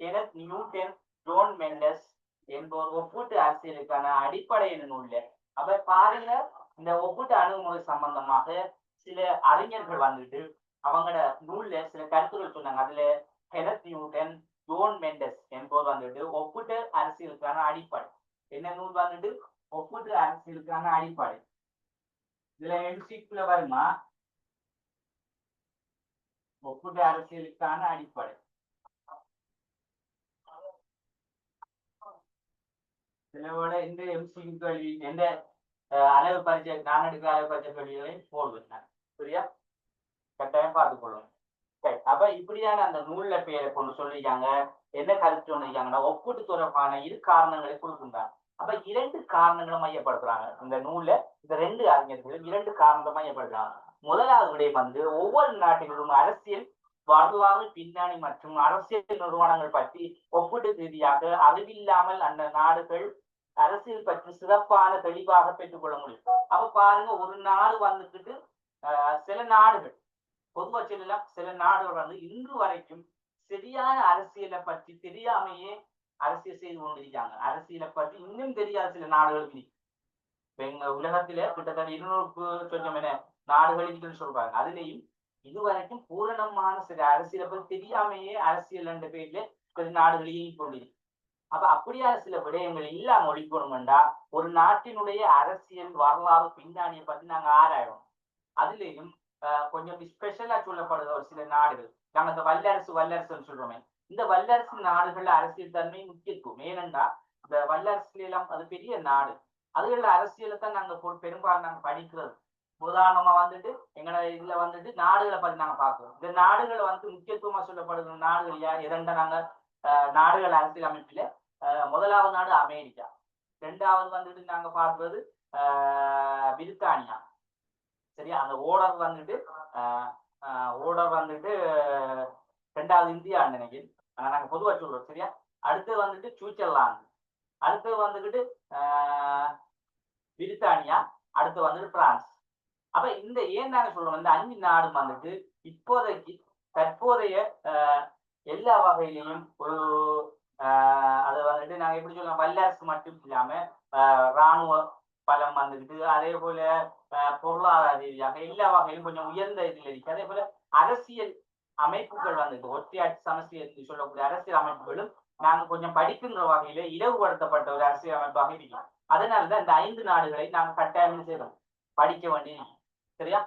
S2: கெனத் நியூட்டன், ஜோன் மெண்டஸ் என்போர் ஒப்பீட்டு அரசியலுக்கான அடிப்படை நூல்ல. அப்ப பாருங்க, இந்த ஒப்பீட்டு அணுகுமுறை சம்பந்தமாக சில அறிஞர்கள் வந்துட்டு அவங்களோட நூல்ல சில கருத்துக்கள் சொன்னாங்க. அதுல கெனத் நியூட்டன், ஜோன் மெண்டஸ் என்போர் வந்துட்டு ஒப்பீட்டு அரசியலுக்கான அடிப்படை. என்ன நூல் வந்துட்டு? ஒப்பீட்டு அரசியலுக்கான அடிப்படை. இதுல எம்சிக்குள்ள வருமா? ஒப்பீட்டு அரசியலுக்கான அடிப்படை. சிலவோட இந்த எம்சிக்கு கேள்வி எந்த அளவு பரிச்சை நான் எடுக்கிற அளவு பரிச்சை கேள்விகளையும் போடுவேன். சரியா? கட்டாயம் பார்த்துக்கொள்ளும். சரி, அப்ப இப்படியான அந்த நூல்ல பேரை கொண்டு சொல்லிருக்காங்க. என்ன கருத்து சொல்லிருக்காங்கன்னா ஒப்பீட்டு தொடர்பான இரு காரணங்களை கொடுக்கின்றாங்க. அப்ப இரண்டு காரணங்களை மையப்படுத்துறாங்க இந்த நூல்ல. இந்த ரெண்டு அறிஞர்களும் இரண்டு காரணத்தை மையப்படுத்துறாங்க. முதலாவது விடயம் வந்து ஒவ்வொரு நாட்டிலும் அரசியல் வரலாறு பின்னணி மற்றும் அரசியல் நிறுவனங்கள் பற்றி ஒப்பீட்டு ரீதியாக அறிவில்லாமல் அந்த நாடுகள் அரசியல் பற்றி சிறப்பான தெளிவாக பெற்றுக்கொள்ள முடியும். அப்ப பாருங்க, ஒரு நாடு வந்துட்டு சில நாடுகள் பொதுவா சொல்லலாம், சில நாடுகள் வந்து இன்று வரைக்கும் சரியான அரசியலை பற்றி தெரியாமையே அரசியல் செய்து கொண்டிருக்காங்க. அரசியலை பற்றி இன்னும் தெரியாத சில நாடுகளுக்கு எங்க உலகத்தில கிட்டத்தட்ட 200க்கு சொச்சம் என நாடுகள் இருக்குன்னு சொல்றாங்க. அதுலயும் இதுவரைக்கும் பூரணமான சில அரசியலை பற்றி தெரியாமையே அரசியல் என்ற பேர்ல சில நாடுகளையும் கொண்டிருக்கு. அப்ப அப்படியான சில விடயங்கள் இல்லாம ஒழிக்கணும்டா ஒரு நாட்டினுடைய அரசியல் வரலாறு பின்னணியை பத்தி நாங்க ஆராயணும். அதுலயும் கொஞ்சம் ஸ்பெஷலா சொல்லப்படுற ஒரு சில நாடுகள், நாங்க இந்த வல்லரசுன்னு சொல்றோமே, இந்த வல்லரசு நாடுகள்ல அரசியல் தன்மை முக்கியத்துவம். ஏனென்றா இந்த வல்லரசுல எல்லாம் அது பெரிய நாடு, அதுகள அரசியலை தான் நாங்க பெரும்பாலும் நாங்க படிக்கிறது. உதாரணமா வந்துட்டு எங்களோட இதுல வந்துட்டு நாடுகளை பத்தி நாங்க பாக்குறோம். இந்த நாடுகளை வந்து முக்கியத்துவமா சொல்லப்படுகிற நாடுகள் யார் எதெண்டா நாங்க நாடுகள் அரசியல் அமைப்புல முதலாவது நாடு அமெரிக்கா, இரண்டாவது வந்துட்டு நாங்க பார்ப்பது பிரித்தானியா. சரியா? அந்த ஓடர் வந்துட்டு ரெண்டாவது இந்தியா நினைக்கிறேன், நாங்க பொதுவா சொல்றோம். சரியா? அடுத்து வந்துட்டு சுவிட்சர்லாந்து, அடுத்து வந்துட்டு பிரித்தானியா, அடுத்து வந்துட்டு பிரான்ஸ். அப்ப இந்த ஏன் நாங்க சொல்றோம், இந்த 5 நாடு வந்துட்டு இப்போதைக்கு தற்போதைய எல்லா வகையிலையும் ஒரு அதை வந்துட்டு நாங்க எப்படி சொல்லலாம், வல்லரசு மட்டும் இல்லாம இராணுவ பலம் வந்துட்டு, அதே போல பொருளாதார ரீதியாக எல்லா வகையிலும் கொஞ்சம் உயர்ந்த இதில் இருக்கு. அதே போல அரசியல் அமைப்புகள் வந்துட்டு ஒற்றையாட்சி சமஸ்டின்னு சொல்லக்கூடிய அரசியல் அமைப்புகளும் நாங்க கொஞ்சம் படிக்கின்ற வகையில இலவுபடுத்தப்பட்ட ஒரு அரசியல் அமைப்பாக இருக்கலாம். அதனாலதான் இந்த 5 நாடுகளை நாங்க கட்டாயம் செய்யறோம், படிக்க வேண்டிய. சரியா?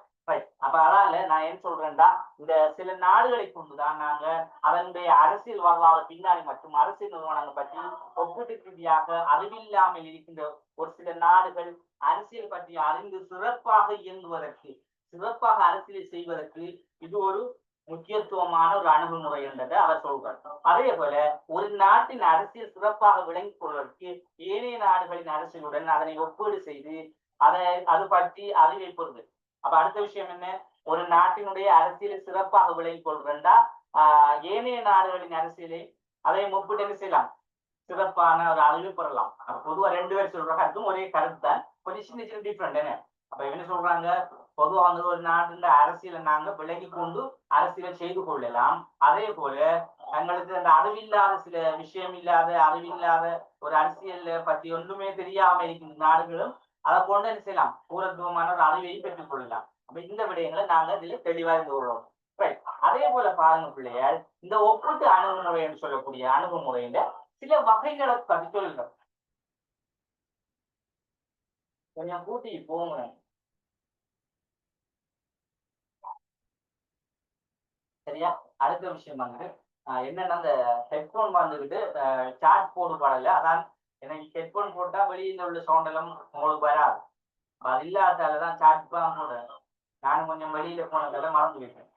S2: அப்ப அதனால நான் என்ன சொல்றேன்டா, இந்த சில நாடுகளை கொண்டுதான் நாங்க அதனுடைய அரசியல் வரலாறு பின்னாடி மற்றும் அரசியல் நிறுவனங்கள் பற்றி ஒப்பீட்டு ரீதியாக அறிவில்லாமல் இருக்கின்ற ஒரு சில நாடுகள் அரசியல் பற்றி அறிந்து சிறப்பாக இயங்குவதற்கு, சிறப்பாக அரசியலை செய்வதற்கு இது ஒரு முக்கியத்துவமான ஒரு அணுகுமுறை என்றதை அவர் சொல்றார். அதே போல ஒரு நாட்டின் அரசியல் சிறப்பாக விளங்கிக் கொள்வதற்கு ஏனைய நாடுகளின் அரசியலுடன் அதனை ஒப்பீடு செய்து அது பற்றி அறிவை பெறுது. அப்ப அடுத்த விஷயம் என்ன, ஒரு நாட்டினுடைய அரசியலை சிறப்பாக விளங்கிக் கொள்றா ஏனைய நாடுகளின் அரசியலை அதையும் ஒப்பிட்டு என்ன செய்யலாம், சிறப்பான ஒரு அறிவு பெறலாம். பொதுவா ரெண்டு பேர் சொல்றாங்க, அதுவும் ஒரே கருத்து தான், கொஞ்சம் சின்ன சின்ன டிஃப்ரெண்ட் என்ன. அப்ப என்ன சொல்றாங்க, பொதுவா வந்து ஒரு நாட்டின் அரசியலை நாங்க விலகி கொண்டு அரசியலை செய்து கொள்ளலாம். அதே போல தங்களுக்கு அந்த அறிவில்லாத சில விஷயம் இல்லாத அறிவில்லாத ஒரு அரசியல் பற்றி ஒன்றுமே தெரியாம இருக்கின்ற நாடுகளும் அதை கொண்டு என்ன செய்யலாம், பூரத்துவமான ஒரு அறிவையும் பெற்றுக் கொள்ளலாம். அப்ப இந்த விடயங்களை நாங்க இதுல தெளிவா இருந்து கொள்றோம். அதே போல பாருங்க பிள்ளையார், இந்த ஒப்பீட்டு அணுகுமுறை என்று சொல்லக்கூடிய அணுகுமுறையில சில வகைகளை பற்றி சொல்லுங்க. கொஞ்சம் கூட்டி போங்க. சரியா? அடுத்த விஷயம் வந்து என்னன்னா, அந்த ஹெட்போன் வந்துகிட்டு சார்ஜ் போடு பாடல. அதான் எனக்கு ஹெட்போன் போட்டா வெளியில உள்ள சவுண்ட் எல்லாம் உங்களுக்கு வராது. அது இல்லாதாலதான் சார்ஜ் தான் போடுறேன். நானும் கொஞ்சம் வெளியில போனதால மறந்து வைப்பேன்.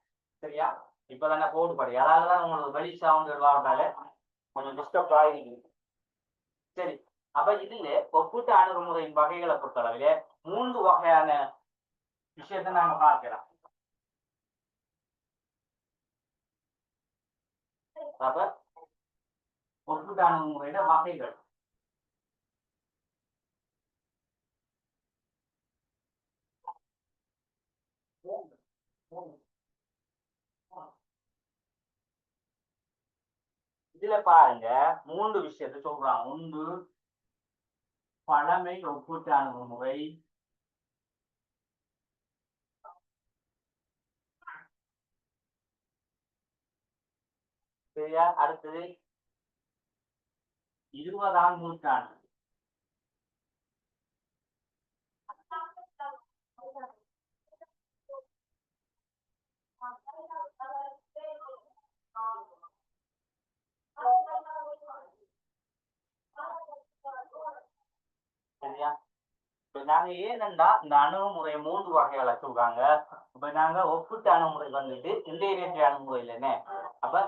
S2: சரியா? இப்பதானே போடு பாடு, அதாலதான் உங்களுக்கு வெளி சவுண்ட் வரதால கொஞ்சம் டிஸ்டர்ப் ஆகிருக்கு. சரி, அப்ப இதுல ஒப்பீட்டு அணுகுமுறையின் வகைகளை பொறுத்தளவிலே 3 வகையான விஷயத்தை நாங்க பார்க்கலாம். அப்ப ஒப்பீட்டு அணுகுமுறையில வகைகள். இதுல பாருங்க 3 விஷயத்தை சொல்றாங்க. ஒன்று பழமை ஒப்பீட்டு அணுகுமுறை, சரியா? அடுத்தது 20ஆம் நூற்றாண்டு. சரியா? இப்ப நாங்க ஏனென்றா இந்த அணுகுமுறை 3 வகைகளை சொல்றாங்க. இப்ப நாங்க ஒப்பீட்டு அணுகுமுறை வந்துட்டு இன்றைய அணுகுமுறை இல்லைன்னு. அப்ப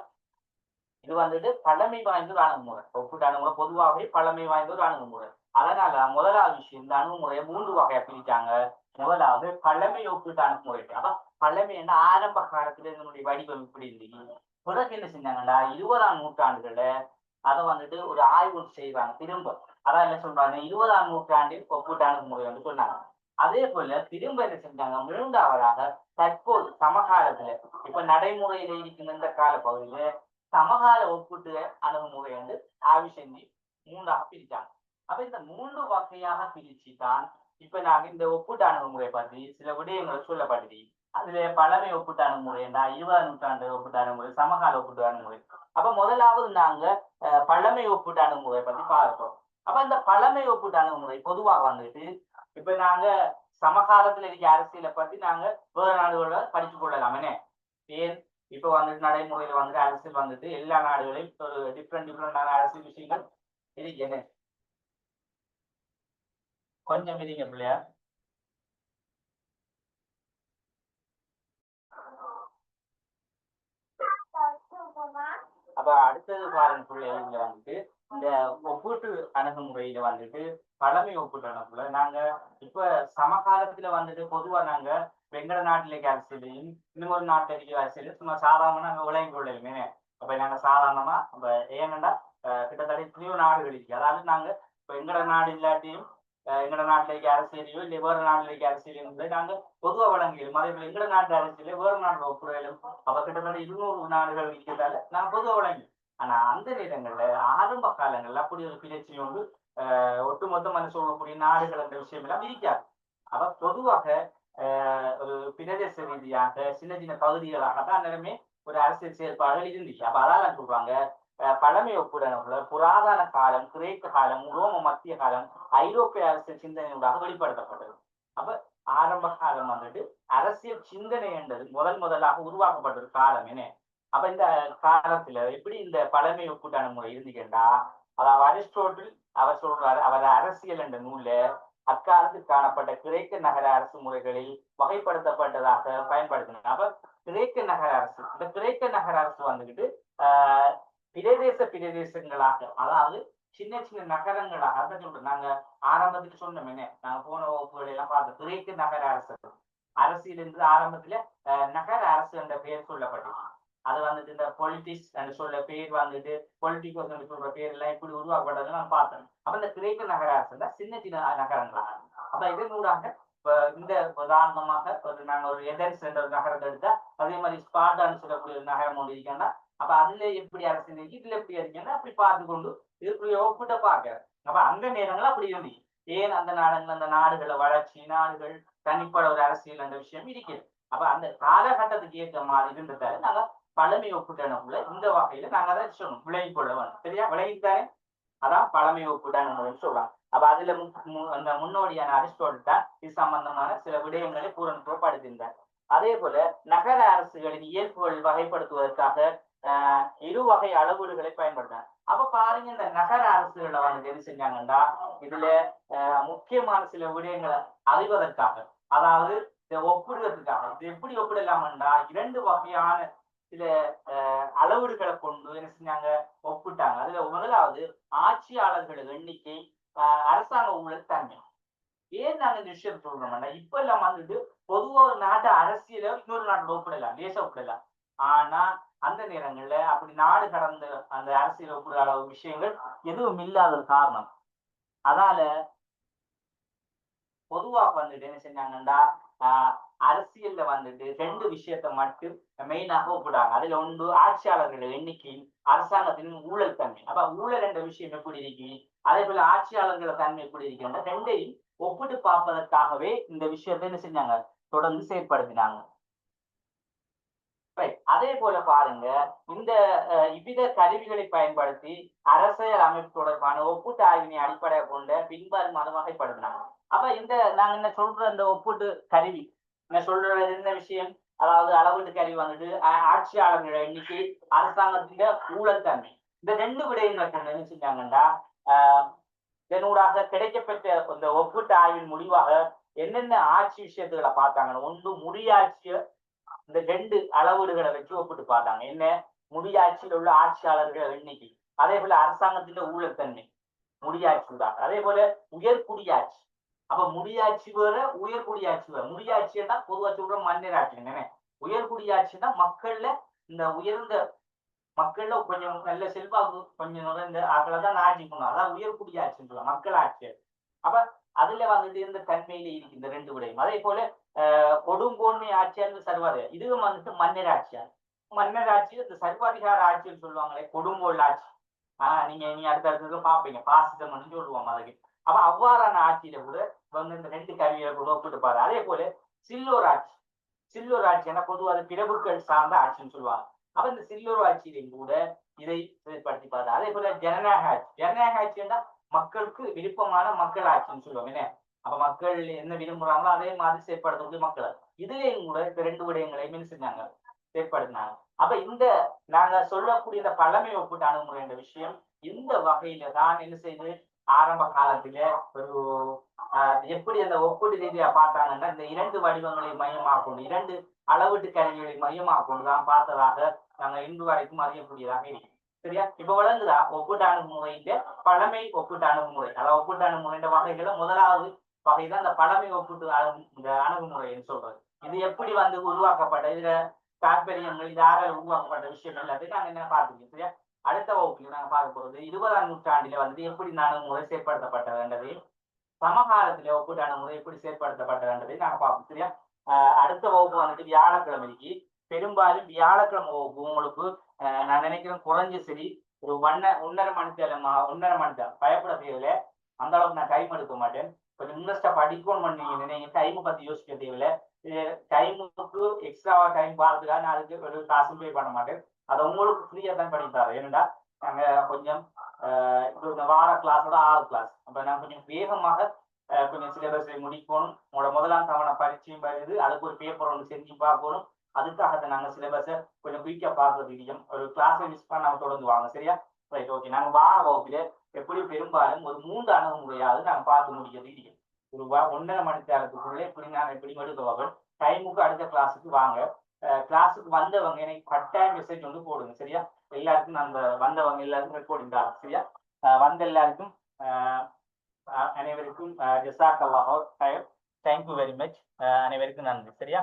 S2: இது வந்துட்டு பழமை வாய்ந்த ஒரு அணுகுமுறை. ஒப்பீட்டு அணுகுமுறை பொதுவாகவே பழமை வாய்ந்த ஒரு அணுகுமுறை. அதனால முதலாவது விஷயம், இந்த அணுகுமுறையை 3 வகையா பிரிச்சாங்க. முதலாவது பழமை ஒப்பீட்டு அணுகுமுறை. அப்ப பழமை என்ற ஆரம்ப காலத்துல இதனுடைய வடிவம் இப்படி இருந்தது. பிறகு என்ன செஞ்சாங்கன்னா 20ஆம் நூற்றாண்டுகள்ல அதை வந்துட்டு ஒரு ஆய்வு செய்வாங்க திரும்ப. அதான் என்ன சொல்றாங்க, 20ஆம் நூற்றாண்டில் ஒப்பீட்டு அணுகுமுறை வந்து சொன்னாங்க. அதே போல திரும்ப என்ன செஞ்சாங்க, 3ஆவதாக தற்போது சமகாலத்துல இப்ப நடைமுறையில இருக்கின்ற இந்த கால பகுதியில சமகால ஒப்பீட்டு அணுகுமுறை வந்து ஆய்வு செஞ்சு 3ஆக பிரிச்சாங்க. அப்ப இந்த 3 வகையாக பிரிச்சுதான் இப்ப நாங்க இந்த ஒப்பீட்டு அணுகுமுறை பற்றி சில விடயங்கள் சொல்லப்படுது. அதுல பழமை ஒப்பீட்டு அணுகுமுறை, 20ஆம் நூற்றாண்டு ஒப்பீட்டு அணுகுமுறை, சமகால ஒப்பீட்டு அணுகுமுறை. அப்ப முதலாவது நாங்க பழமை ஒப்பீட்டு அணுகுமுறை பத்தி பார்க்கிறோம். அப்ப இந்த பழமை ஒப்பீட்டு அணுகுமுறை பொதுவாக வந்துட்டு இப்ப நாங்க சமகாலத்துல இருக்க அரசியலை பத்தி நாங்க வேற நாடுகளோட படிச்சு கொள்ளலாம். என்ன ஏன் இப்ப வந்துட்டு நடைமுறையில வந்துட்டு அரசியல் வந்துட்டு எல்லா நாடுகளையும் ஒரு டிஃப்ரெண்டான அரசியல் விஷயங்கள் இருக்கு. என்ன கொஞ்சம் இருங்க பிள்ளையா. அப்ப அடுத்தது பாருங்க பிள்ளைங்க வந்துட்டு இந்த ஒப்பீட்டு அணுகுமுறையில வந்துட்டு பழமை ஒப்பீட்டு அணுகுமுறை நாங்க இப்ப சமகாலத்துல வந்துட்டு பொதுவா நாங்க வெங்கட நாட்டில இருக்க அரசியலையும் இன்னொரு நாட்டில் இருக்க அரசியலையும் சும்மா சாதாரணமா நாங்க விளங்கி கொள்ளையுமே. அப்ப நாங்க சாதாரணமா இப்ப ஏனெண்டா கிட்டத்தட்ட எத்தனையோ நாடுகள் இருக்கு. அதாவது நாங்க இப்ப எங்கட நாடு இல்லாட்டியும் எங்கட நாட்டில இருக்க அரசியலையோ இல்லை வேறு நாட்டில இருக்க அரசியலையும் நாங்க பொதுவா வழங்கிடும். அதே போல எங்கட நாட்டு அரசியல வேறு நாட்டு ஒப்புரையிலும் அப்ப கிட்டத்தட்ட 200 நாடுகள் இருக்கிறதால நான் பொதுவா வழங்கி. ஆனா அந்த நேரங்கள்ல ஆரம்ப காலங்கள்ல அப்படி ஒரு பிரச்சனை வந்து ஒட்டுமொத்தமான சொல்லக்கூடிய நாடுகள் என்ற விஷயம் எல்லாம் இருக்காது. அப்ப பொதுவாக ஒரு பிரதேச ரீதியாக சின்ன சின்ன பகுதிகளாக தான் நிலைமை ஒரு அரசியல் செயற்பாடுகள் இருந்துச்சு. அப்ப அதான் சொல்றாங்க பழமை ஒப்புடனவுல புராதன காலம், கிரேக்க காலம், ரோம மத்திய காலம், ஐரோப்பிய அரசியல் சிந்தனையூடாக வெளிப்படுத்தப்பட்டது. அப்ப ஆரம்ப காலம் வந்துட்டு அரசியல் சிந்தனை என்றது முதலாக உருவாக்கப்பட்டது காலம். என்ன அப்ப இந்த காலத்துல எப்படி இந்த பழமை ஒப்பீட்டு அணுகுமுறை இருந்துச்சுன்னா, அதாவது அரிஸ்டோட்டில் அவர் சொல்றாரு, அவர் அரசியல் என்ற நூல்ல அக்காலத்தில் காணப்பட்ட கிரேக்க நகர அரசு முறைகளில் வகைப்படுத்தப்பட்டதாக பயன்படுத்தினார். அப்ப கிரேக்க நகர அரசு. இந்த கிரேக்க நகர அரசு வந்துகிட்டு பிரதேசங்களாக, அதாவது சின்ன சின்ன நகரங்களாக, அதான் சொல்றோம் நாங்க ஆரம்பத்துக்கு சொன்னோம் என்ன, நாங்க போன வகுப்புகள் எல்லாம் பார்த்தோம். கிரேக்க நகர அரசு அரசியல் என்று ஆரம்பத்துல நகர அரசு என்ற பெயர் சொல்லப்பட்டது. அது வந்துட்டு இந்த பொலிட்டிக்ஸ் என்று சொல்ல பேர் வந்துட்டு பொலிட்டிகோஸ் என்று சொல்ற பேர் எல்லாம் இப்படி உருவாக்கப்பட்டதை நான் பார்த்தேன். அப்ப இந்த கிரேக்க நகர அரசு தான் சின்ன சின்ன நகரங்களாக. அப்ப இதனூடாக இந்த உதாரணமாக நாங்க ஒரு எதென்ஸ் என்ற ஒரு நகரத்தை எடுத்தா, அதே மாதிரி ஸ்பார்டான்னு சொல்லக்கூடிய ஒரு நகரம் ஒன்று இருக்கேன்னா, அப்ப அதுல எப்படி அரசு இருக்கு, இதுல எப்படி இருக்கேன்னா அப்படி பார்த்து கொண்டு இதுக்குரிய ஒப்பிட்ட பார்க்க. அப்ப அந்த நேரங்கள் அப்படி இருந்துச்சு. ஏன் அந்த நாடுகள், அந்த நாடுகளை வளர்ச்சி, நாடுகள் தனிப்பட ஒரு அரசியல் என்ற விஷயம் இருக்குது. அப்ப அந்த காலகட்டத்துக்கு ஏற்ற மாதிரி இருந்ததால நாங்க பழமை ஒப்புட்டனுக்குள்ள இந்த வகையில நாங்க அதை சொல்லணும், விளங்கி கொள்ள வேணும். சரியா, விளங்கித்தானே? அதான் பழமை ஒப்புட்டனு சொல்றாங்க. அப்ப அதுல அந்த முன்னோடியான அரிஸ்டோட்டல் தான் இது சம்பந்தமான சில விடயங்களை பூரணத்துவப்படுத்தியிருந்தார். அதே போல நகர அரசுகளின் இயல்புகள் வகைப்படுத்துவதற்காக இரு வகை அளவீடுகளை பயன்படுத்தாங்க. அப்ப பாருங்க, இந்த நகர அரசுகளை வந்து எது செஞ்சாங்கன்னா, இதுல முக்கியமான சில விடயங்களை அறிவதற்காக, அதாவது இதை ஒப்பிடுவதற்காக, இது எப்படி ஒப்பிடலாம்டா, 2 வகையான சில அளவீடுகளை கொண்டு என்ன செஞ்சாங்க, ஒப்பிட்டாங்க. அதுல முதலாவது ஆட்சியாளர்கள் எண்ணிக்கை, அரசாங்க ஊழல் தன்மை. ஏன் நாங்க இந்த விஷயம் சொல்றோம்னா, இப்ப எல்லாம் வந்துட்டு பொதுவா ஒரு நாட்டு அரசியல இன்னொரு நாட்டோட ஒப்பிடலாம், தேச ஒப்பிடலாம். ஆனா அந்த நேரங்கள்ல அப்படி நாடு கடந்த அந்த அரசியல் ஒப்பிடுற அளவு விஷயங்கள் எதுவும் இல்லாத காரணம். அதனால பொதுவா வந்துட்டு என்ன செஞ்சாங்கன்னா, அரசியல்ல வந்துட்டு 2 விஷயத்த மட்டும் மெயினாக ஒப்பிடுறாங்க. அதுல ஒன்று ஆட்சியாளர்கள் எண்ணிக்கை, அரசாங்கத்தின் ஊழல் தன்மை. அப்ப ஊழல் என்ற விஷயம் எப்படி இருக்கு, அதே போல ஆட்சியாளர்கள தன்மை எப்படி இருக்கின்ற 2ஐயும் ஒப்பிட்டு பார்ப்பதற்காகவே இந்த விஷயத்தை என்ன செஞ்சாங்க, தொடர்ந்து செயற்படுத்தினாங்க. அதே போல பாருங்க, இந்த இவ்வித கருவிகளை பயன்படுத்தி அரசியல் அமைப்பு தொடர்பான ஒப்பீட்டு ஆய்வினை அடிப்படையாக கொண்ட பின்வருமாறு வகைப்படுத்தினாங்க. அப்ப இந்த நாங்க என்ன சொல்ற இந்த ஒப்பீட்டு கருவி என்ன சொல்றது, என்ன விஷயம், அதாவது அளவீட்டு கருவி வந்துட்டு ஆட்சியாளர்களோட எண்ணிக்கை, அரசாங்கத்தின் ஊழல் தன்மை, இந்த 2 விடயங்களை கொண்டு என்ன செஞ்சாங்கன்னா, இதனூடாக கிடைக்கப்பெற்ற இந்த ஒப்பீட்டு ஆய்வின் முடிவாக என்னென்ன ஆட்சி விஷயத்துக்களை பார்த்தாங்கன்னு, ஒன்று முடியாட்சிய இந்த 2 அளவீடுகளை வச்சு ஒப்பிட்டு பார்த்தாங்க. என்ன, முடியாட்சியில் உள்ள ஆட்சியாளர்கள் எண்ணிக்கை, அதே போல அரசாங்கத்தின் ஊழல் தன்மை, முடியாட்சி தான். அதே போல உயர்குடியாட்சி. அப்ப முடியாட்சி வேற, உயர்குடியாட்சி வேற. முடியாட்சியை பொதுவா சொல்ற மன்னர் ஆட்சி. உயர்குடியாட்சினா மக்கள்ல இந்த உயர்ந்த மக்கள்ல கொஞ்சம் நல்ல செல்வாக்கு கொஞ்சம் நிறைந்த ஆக்களை தான் ஆட்சி பண்ணும், அதான் உயர்குடியாட்சின்னு சொல்லுவாங்க, மக்கள் ஆட்சி. அப்ப அதுல வந்துட்டு இந்த தன்மையில இருக்கு இந்த 2 விடயம். அதே போல கொடுங்கோன்மை ஆட்சியாளர் சர்வாதிகாரி, இதுவும் வந்துட்டு மன்னர் ஆட்சியார். மன்னர் ஆட்சி இந்த சர்வாதிகார ஆட்சின்னு சொல்லுவாங்களே, கொடுங்கோல் ஆட்சி. நீங்க அடுத்தடுத்து பாப்பீங்க, பாசிசம் சொல்லுவோம் அதுக்கு. அப்ப அவ்வாறான ஆட்சியில கூட வந்து இந்த 2 கருவிகளை கூட ஒப்பிட்டு பாரு. அதே போல சில்லோர் ஆட்சி. சில்லோர் ஆட்சி ஏன்னா பொதுவாக பிரபுக்கள் சார்ந்த ஆட்சின்னு சொல்லுவாங்க. அப்ப இந்த சில்லோர் ஆட்சியிலையும் கூட இதை செயல்படுத்தி பாரு. அதே போல ஜனநாயக ஆட்சி. ஜனநாயக ஆட்சின்னா மக்களுக்கு விருப்பமான மக்கள் ஆட்சின்னு சொல்லுவாங்க. என்ன, அப்ப மக்கள் என்ன விரும்புறாங்களோ அதே மாதிரி செயற்படுத்தக்கூடிய மக்கள். இதுலயும் கூட இந்த 2 விடயங்களையும் என்ன செஞ்சாங்க, செயற்படுத்தினாங்க. அப்ப இந்த நாங்க சொல்லக்கூடிய இந்த பழமை ஒப்பீட்டு அணுகுமுறை என்ற விஷயம் இந்த வகையில தான் என்ன செய்து ஆரம்ப காலத்தில ஒரு எப்படி அந்த ஒப்பீட்டு ரீதியா பார்த்தாங்கன்னா, இந்த 2 வடிவங்களை மையமாக கொண்டு, 2 அளவீட்டு கருவிகளை மையமாக கொண்டுதான் பார்த்ததாக நாங்க இன்று வரைக்கும் அறியக்கூடியதாக இருக்கு. சரியா, இப்ப விளங்குதா ஒப்பீட்டு அணுகுமுறையில பழமை ஒப்பீட்டு அணுகுமுறை. அதாவது ஒப்பீட்டு அணுகுமுறை வகைகளை முதலாவது வகைதான் இந்த பழமை ஒப்பீட்டு இந்த அணுகுமுறைன்னு சொல்றது. இது எப்படி வந்து உருவாக்கப்பட்ட, இதுல தாற்பயங்கள், இது யாரால் உருவாக்கப்பட்ட விஷயம் எல்லாத்தையும் நாங்க என்ன பார்த்துக்கோம். சரியா, அடுத்த வகுப்புல நாங்க பார்க்க போறது 20ஆம் நூற்றாண்டில வந்து எப்படி இந்த அணுகுமுறை செயற்படுத்தப்பட்டதுன்றதையும், சமகாலத்தில ஒப்பீட்டு அணுகுமுறை எப்படி செயற்படுத்தப்பட்டதுன்றதையும் நாங்க பார்ப்போம். சரியா, அடுத்த வகுப்பு வந்துட்டு வியாழக்கிழமைக்கு, பெரும்பாலும் வியாழக்கிழமை வகுப்பு உங்களுக்கு நான் நினைக்கிறேன் குறைஞ்ச சரி ஒரு 1.5 மணி நேரம் பயப்பட தேவையில்லை. அந்த அளவுக்கு நான் டைம் எடுக்க மாட்டேன். கொஞ்சம் இன்ட்ரெஸ்டா படிக்கணும் பண்ணீங்க, நீங்க டைம் பத்தி யோசிக்க தேவையில்லை. டைமுக்கு எக்ஸ்ட்ராவா டைம் பார்த்துக்கா, நான் அதுக்கு ஒரு காசும் பே பண்ண மாட்டேன். அதை உங்களுக்கு ஃப்ரீயா தான் படித்தாரு. ஏன்னா நாங்க கொஞ்சம் இந்த வார கிளாஸோட 6 கிளாஸ். அப்ப நான் கொஞ்சம் வேகமாக கொஞ்சம் சிலபஸை முடிக்கணும். உங்களோட முதலாம் தவணை பரீட்சையும் வருது, அதுக்கு ஒரு பேப்பர் ஒன்று செஞ்சு பார்க்கணும். அதுக்காக நாங்க சிலபஸை கொஞ்சம் குயிக்கா பார்க்கறது. ஒரு கிளாஸை மிஸ் பண்ணாம தொடர்ந்து வாங்க. சரியா, ரைட், ஓகே. நாங்க வார வகுப்பில எப்படி பெரும்பாலும் ஒரு 3 அணுகுமுறையாவது நாங்க பார்த்து முடிக்கிறது. ஒரு 1.5 மணி நேரத்துக்குள்ளே எப்படி நாங்க எப்படி எடுக்க டைமுக்கு அடுத்த கிளாஸுக்கு வாங்க. கிளாஸுக்கு வந்தவங்க எனக்கு கட்டாயம் மெசேஜ் வந்து போடுங்க சரியா. எல்லாருக்கும் அந்த வந்தவங்க எல்லாருக்கும் ரெக்கார்டிங் தான் சரியா. வந்த எல்லாருக்கும் அனைவருக்கும் ஜஸாக்கல்லாஹ் ஹைர். Thank you very much. அனைவருக்கும் நன்றி சரியா.